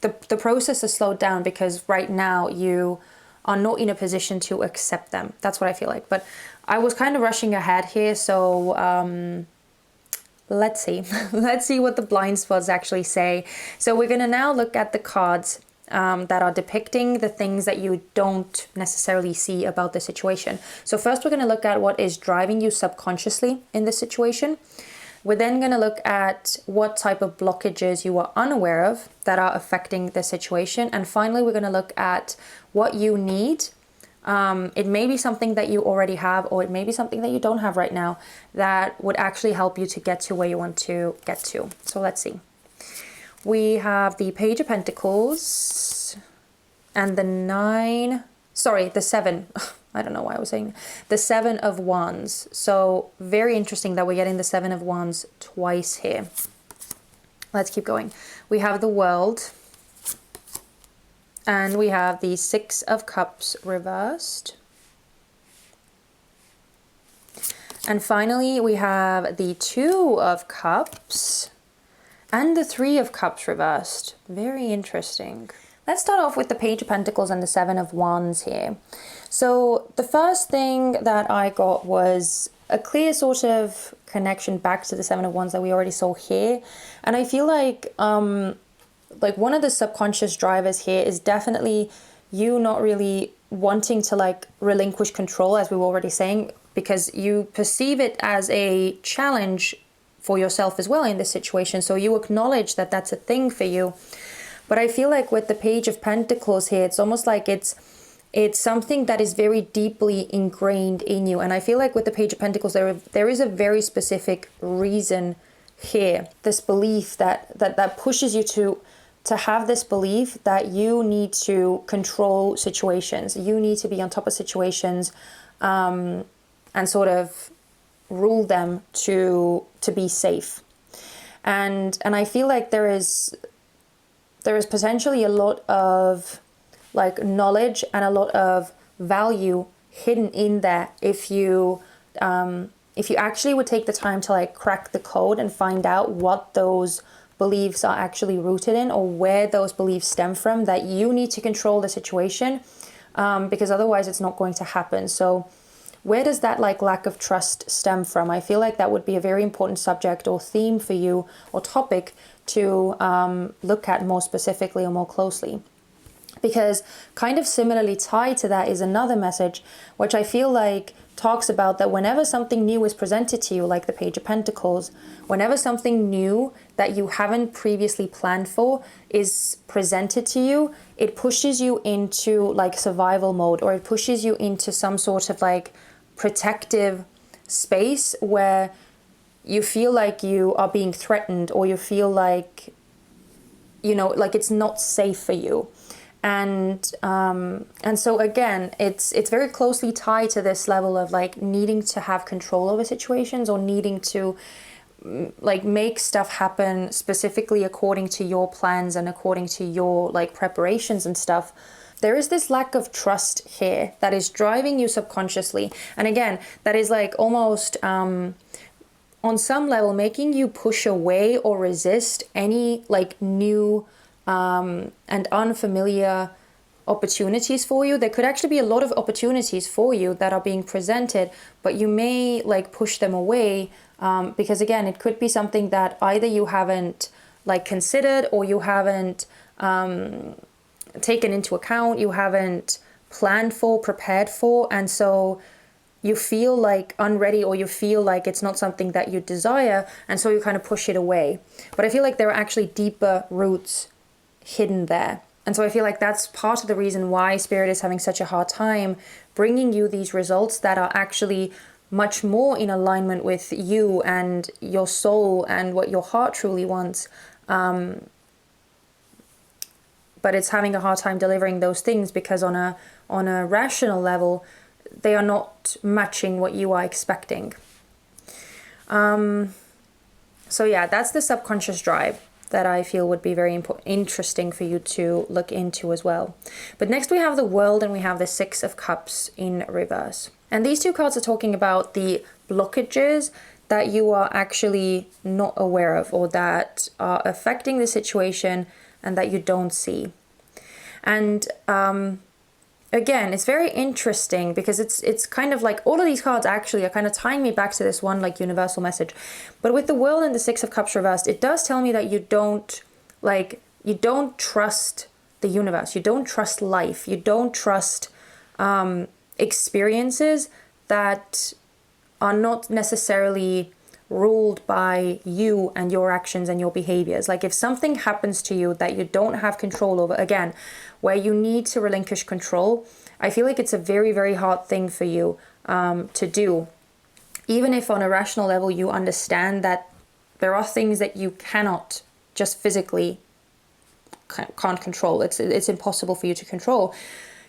the process is slowed down because right now you are not in a position to accept them. That's what I feel like. But I was kind of rushing ahead here, so let's see. Let's see what the blind spots actually say. So we're going to now look at the cards that are depicting the things that you don't necessarily see about the situation. So first we're going to look at what is driving you subconsciously in the situation. We're then going to look at what type of blockages you are unaware of that are affecting the situation. And finally, we're going to look at what you need. It may be something that you already have, or it may be something that you don't have right now that would actually help you to get to where you want to get to. So let's see. We have the Page of Pentacles and the Seven. I don't know why I was saying the Seven of Wands. So very interesting that we're getting the Seven of Wands twice here. Let's keep going. We have the World, and we have the Six of Cups reversed. And finally, we have the Two of Cups and the Three of Cups reversed. Very interesting. Let's start off with the Page of Pentacles and the Seven of Wands here. So the first thing that I got was a clear sort of connection back to the Seven of Wands that we already saw here. And I feel like one of the subconscious drivers here is definitely you not really wanting to like relinquish control, as we were already saying, because you perceive it as a challenge for yourself as well in this situation. So you acknowledge that that's a thing for you. But I feel like with the Page of Pentacles here, it's almost like it's something that is very deeply ingrained in you. And I feel like with the Page of Pentacles, there is a very specific reason here. This belief that pushes you to have this belief that you need to control situations. You need to be on top of situations and sort of rule them to be safe. And I feel like there is potentially a lot of like knowledge and a lot of value hidden in there if you actually would take the time to like crack the code and find out what those beliefs are actually rooted in, or where those beliefs stem from, that you need to control the situation, because otherwise it's not going to happen. So where does that like lack of trust stem from? I feel like that would be a very important subject or theme for you, or topic to look at more specifically or more closely. Because kind of similarly tied to that is another message, which I feel like talks about that whenever something new is presented to you, like the Page of Pentacles, whenever something new that you haven't previously planned for is presented to you, it pushes you into like survival mode, or it pushes you into some sort of like protective space where you feel like you are being threatened, or you feel like, you know, like it's not safe for you. And so again, it's very closely tied to this level of like needing to have control over situations, or needing to like make stuff happen specifically according to your plans and according to your like preparations and stuff. There is this lack of trust here that is driving you subconsciously. And again, that is like almost on some level making you push away or resist any like new and unfamiliar opportunities for you. There could actually be a lot of opportunities for you that are being presented, but you may like push them away because again, it could be something that either you haven't like considered, or you haven't taken into account, you haven't planned for, prepared for, and so you feel like unready, or you feel like it's not something that you desire, and so you kind of push it away. But I feel like there are actually deeper roots hidden there. And so I feel like that's part of the reason why Spirit is having such a hard time bringing you these results that are actually much more in alignment with you and your soul and what your heart truly wants. But it's having a hard time delivering those things because on a rational level, they are not matching what you are expecting. So yeah, that's the subconscious drive that I feel would be very interesting for you to look into as well. But next we have the World, and we have the Six of Cups in reverse. And these two cards are talking about the blockages that you are actually not aware of, or that are affecting the situation and that you don't see. And again, it's very interesting because it's kind of like all of these cards actually are kind of tying me back to this one like universal message. But with the World and the Six of Cups reversed, it does tell me that you don't trust the universe, you don't trust life, you don't trust experiences that are not necessarily ruled by you and your actions and your behaviors. Like if something happens to you that you don't have control over, again, where you need to relinquish control, I feel like it's a very, very hard thing for you to do. Even if on a rational level you understand that there are things that you cannot just physically can't control. It's impossible for you to control.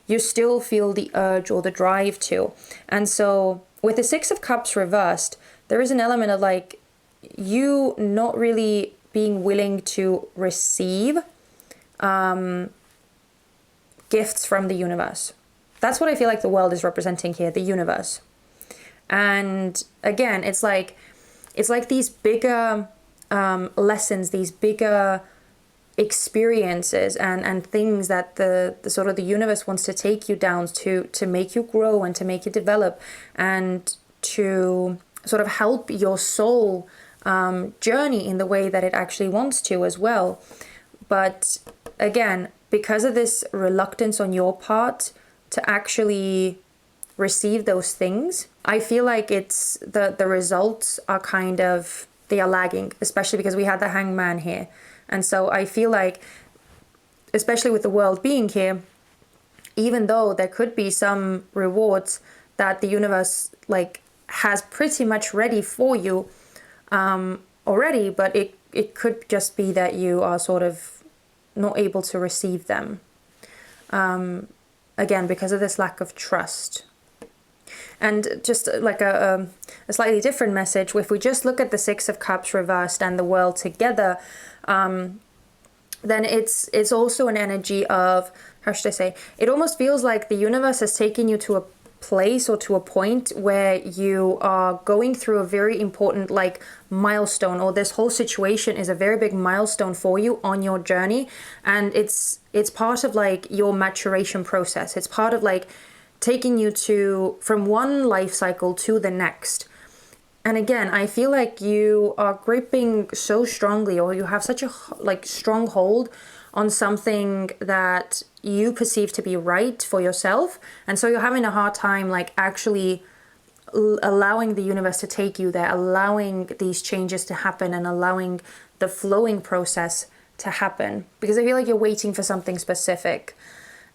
You still feel the urge or the drive to. And so with the Six of Cups reversed, there is an element of like you not really being willing to receive gifts from the universe. That's what I feel like the World is representing here, the universe. And again, it's like these bigger lessons, these bigger experiences and things that the sort of the universe wants to take you down to make you grow and to make you develop and to sort of help your soul journey in the way that it actually wants to as well. But again, because of this reluctance on your part to actually receive those things, I feel like it's the results are they are lagging, especially because we had the Hangman here. And so I feel like, especially with the World being here, even though there could be some rewards that the universe like has pretty much ready for you already, but it could just be that you are sort of not able to receive them. Again, because of this lack of trust. And just like a slightly different message, if we just look at the Six of Cups reversed and the World together, then it's also an energy of, how should I say, it almost feels like the universe has taken you to a place or to a point where you are going through a very important like milestone, or this whole situation is a very big milestone for you on your journey, and it's part of like your maturation process. It's part of like taking you from one life cycle to the next. And again, I feel like you are gripping so strongly, or you have such a like strong hold on something that you perceive to be right for yourself. And so you're having a hard time like actually allowing the universe to take you there, allowing these changes to happen, and allowing the flowing process to happen, because I feel like you're waiting for something specific.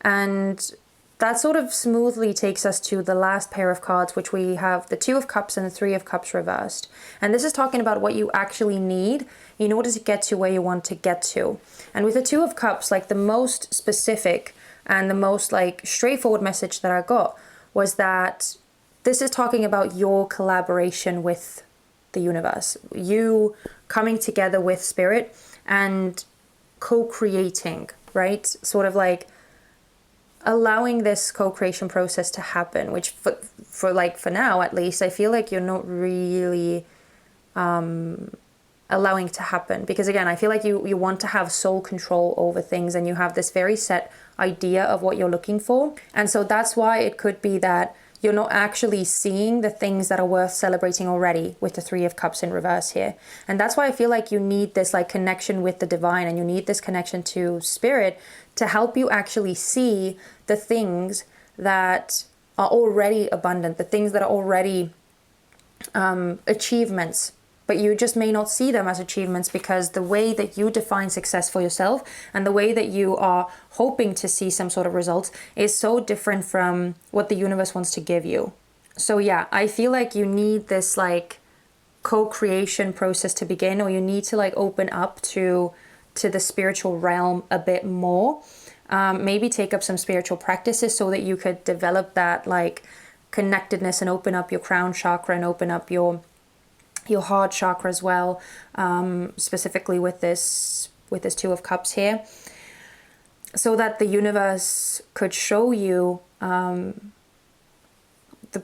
And that sort of smoothly takes us to the last pair of cards, which we have the Two of Cups and the Three of Cups reversed. And this is talking about what you actually need in order to get to where you want to get to. And with the Two of Cups, like the most specific and the most like straightforward message that I got was that this is talking about your collaboration with the universe, you coming together with spirit and co-creating, right? Sort of like allowing this co-creation process to happen, which for now at least, I feel like you're not really allowing to happen, because again, I feel like you want to have sole control over things, and you have this very set idea of what you're looking for. And so that's why it could be that you're not actually seeing the things that are worth celebrating already with the Three of Cups in reverse here. And that's why I feel like you need this like connection with the divine, and you need this connection to spirit to help you actually see the things that are already abundant, the things that are already achievements, but you just may not see them as achievements because the way that you define success for yourself and the way that you are hoping to see some sort of results is so different from what the universe wants to give you. So yeah, I feel like you need this like co-creation process to begin, or you need to like open up to the spiritual realm a bit more. Maybe take up some spiritual practices so that you could develop that like connectedness and open up your crown chakra and open up your heart chakra as well, specifically with this Two of Cups here, so that the universe could show you the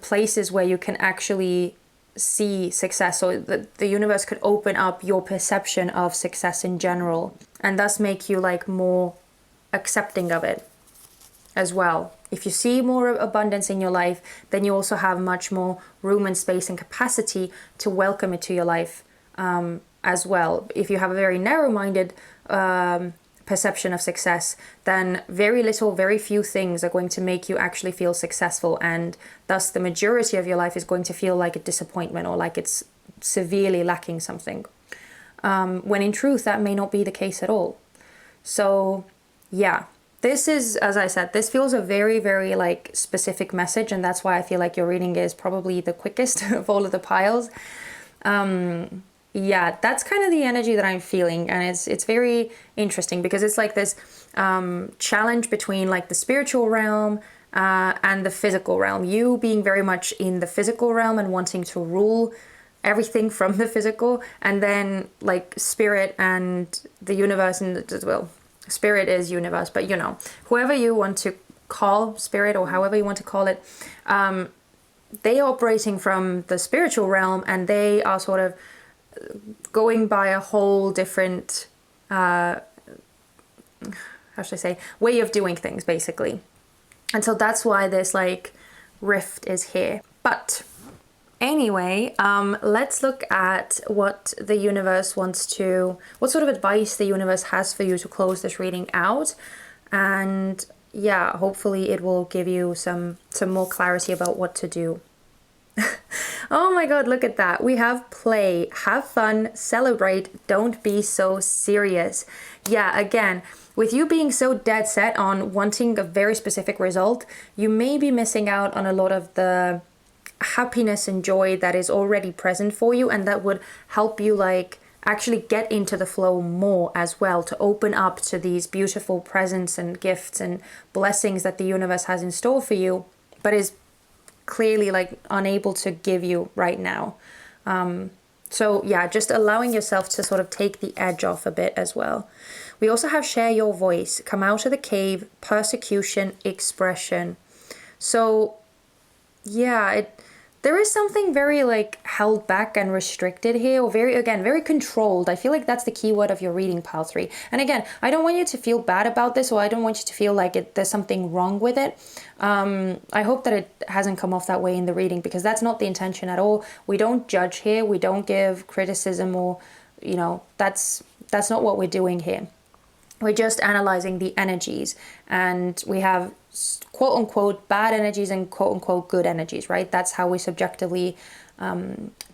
places where you can actually see success, so that the universe could open up your perception of success in general, and thus make you like more accepting of it as well. If you see more abundance in your life, then you also have much more room and space and capacity to welcome it to your life as well. If you have a very narrow-minded perception of success, then very few things are going to make you actually feel successful, and thus the majority of your life is going to feel like a disappointment or like it's severely lacking something. When in truth, that may not be the case at all. So yeah, this is, as I said, this feels a very like specific message, and that's why I feel like your reading is probably the quickest of all of the piles. Yeah, that's kind of the energy that I'm feeling, and it's very interesting because it's like this challenge between like the spiritual realm and the physical realm. You being very much in the physical realm and wanting to rule everything from the physical, and then like spirit and the universe, and well, spirit is universe, but you know, whoever you want to call spirit or however you want to call it, they are operating from the spiritual realm, and they are sort of going by a whole different, how should I say, way of doing things, basically. And so that's why this like rift is here. But anyway, let's look at what the universe wants to, what sort of advice the universe has for you to close this reading out. And yeah, hopefully it will give you some more clarity about what to do. Oh my god, look at that. We have play, have fun, celebrate, don't be so serious. Yeah, again, with you being so dead set on wanting a very specific result, you may be missing out on a lot of the happiness and joy that is already present for you, and that would help you like actually get into the flow more as well, to open up to these beautiful presents and gifts and blessings that the universe has in store for you, but is clearly like unable to give you right now. So yeah, just allowing yourself to sort of take the edge off a bit as well. We also have share your voice, come out of the cave, persecution, expression. So yeah, there is something very like held back and restricted here, or very controlled. I feel like that's the key word of your reading, pile 3. And again, I don't want you to feel bad about this, or I don't want you to feel like there's something wrong with it. I hope that it hasn't come off that way in the reading, because that's not the intention at all. We don't judge here. We don't give criticism, or, you know, that's not what we're doing here. we're just analyzing the energies, and we have quote unquote bad energies and quote unquote good energies, right? That's how we subjectively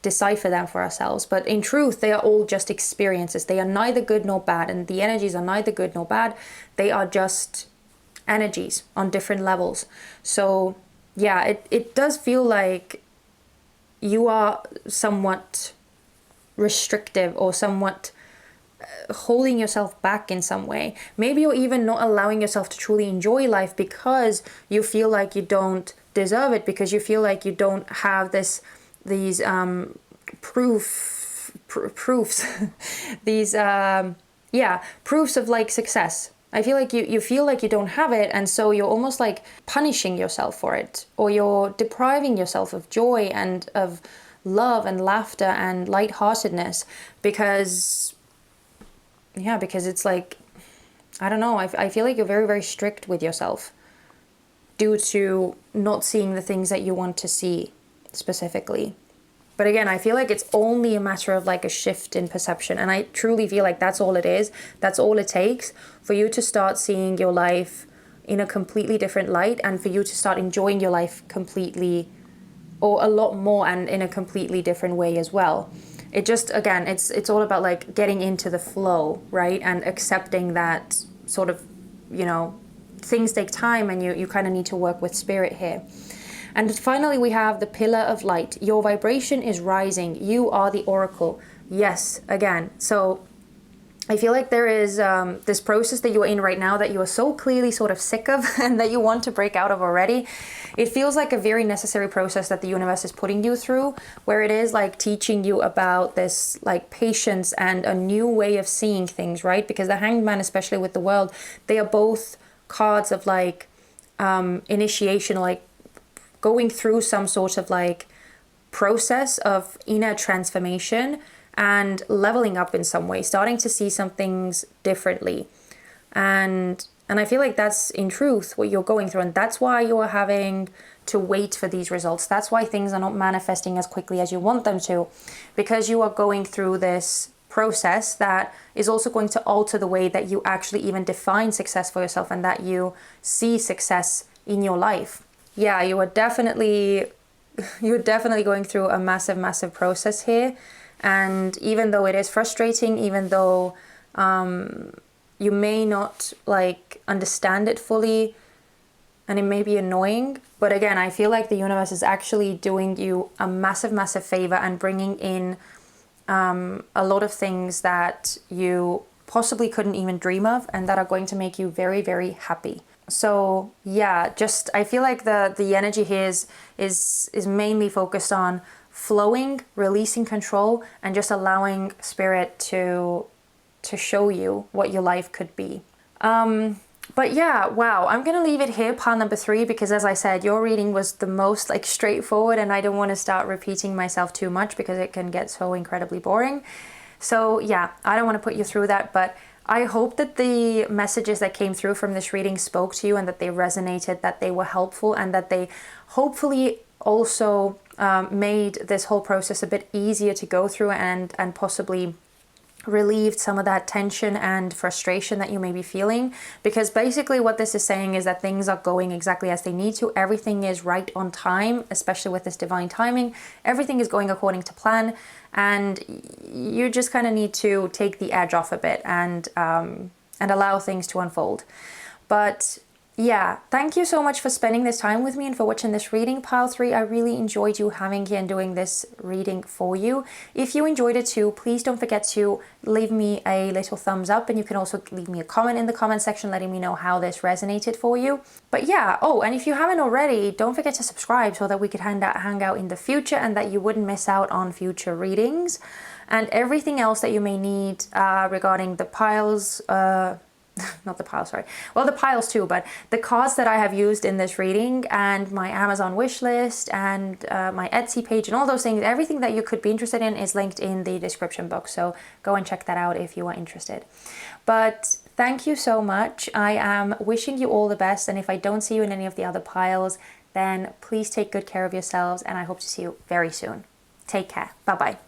decipher them for ourselves. But in truth, they are all just experiences. They are neither good nor bad, and the energies are neither good nor bad. They are just energies on different levels. So yeah, it does feel like you are somewhat restrictive or somewhat holding yourself back in some way. Maybe you're even not allowing yourself to truly enjoy life because you feel like you don't deserve it, because you feel like you don't have these proofs these proofs of like success. I feel like you feel like you don't have it, and so you're almost like punishing yourself for it, or you're depriving yourself of joy and of love and laughter and lightheartedness because it's like, I don't know, I feel like you're very, very strict with yourself due to not seeing the things that you want to see specifically. But again, I feel like it's only a matter of like a shift in perception. And I truly feel like that's all it is. That's all it takes for you to start seeing your life in a completely different light, and for you to start enjoying your life completely, or a lot more, and in a completely different way as well. It just, again, it's all about like getting into the flow, right? And accepting that sort of, things take time, and you kind of need to work with spirit here. And finally, we have the pillar of light. Your vibration is rising. You are the oracle. Yes, again. So I feel like there is this process that you are in right now that you are so clearly sort of sick of and that you want to break out of already. It feels like a very necessary process that the universe is putting you through, where it is like teaching you about this like patience and a new way of seeing things, right? Because the Hanged Man, especially with the World, they are both cards of like initiation, like going through some sort of like process of inner transformation and leveling up in some way, starting to see some things differently. And I feel like that's in truth what you're going through, and that's why you're having to wait for these results. That's why things are not manifesting as quickly as you want them to, because you are going through this process that is also going to alter the way that you actually even define success for yourself and that you see success in your life. Yeah, you're definitely going through a massive, massive process here. And even though it is frustrating, even though you may not like understand it fully, and it may be annoying, but again, I feel like the universe is actually doing you a massive, massive favor and bringing in a lot of things that you possibly couldn't even dream of, and that are going to make you very, very happy. So yeah, just I feel like the energy here is mainly focused on flowing, releasing control, and just allowing spirit to show you what your life could be. But yeah, wow, I'm gonna leave it here, pile number 3, because as I said, your reading was the most like straightforward, and I don't want to start repeating myself too much because it can get so incredibly boring. So yeah, I don't want to put you through that, but I hope that the messages that came through from this reading spoke to you, and that they resonated, that they were helpful, and that they hopefully also made this whole process a bit easier to go through, and possibly relieved some of that tension and frustration that you may be feeling. Because basically what this is saying is that things are going exactly as they need to. Everything is right on time, especially with this divine timing. Everything is going according to plan, and you just kind of need to take the edge off a bit and allow things to unfold. But yeah, thank you so much for spending this time with me and for watching this reading, Pile 3. I really enjoyed you having here and doing this reading for you. If you enjoyed it too, please don't forget to leave me a little thumbs up, and you can also leave me a comment in the comment section letting me know how this resonated for you. But yeah, oh, and if you haven't already, don't forget to subscribe so that we could hang out in the future, and that you wouldn't miss out on future readings and everything else that you may need regarding the piles, not the piles, sorry. Well, the piles too, but the cards that I have used in this reading, and my Amazon wish list, and my Etsy page, and all those things, everything that you could be interested in is linked in the description box. So go and check that out if you are interested. But thank you so much. I am wishing you all the best. And if I don't see you in any of the other piles, then please take good care of yourselves. And I hope to see you very soon. Take care. Bye-bye.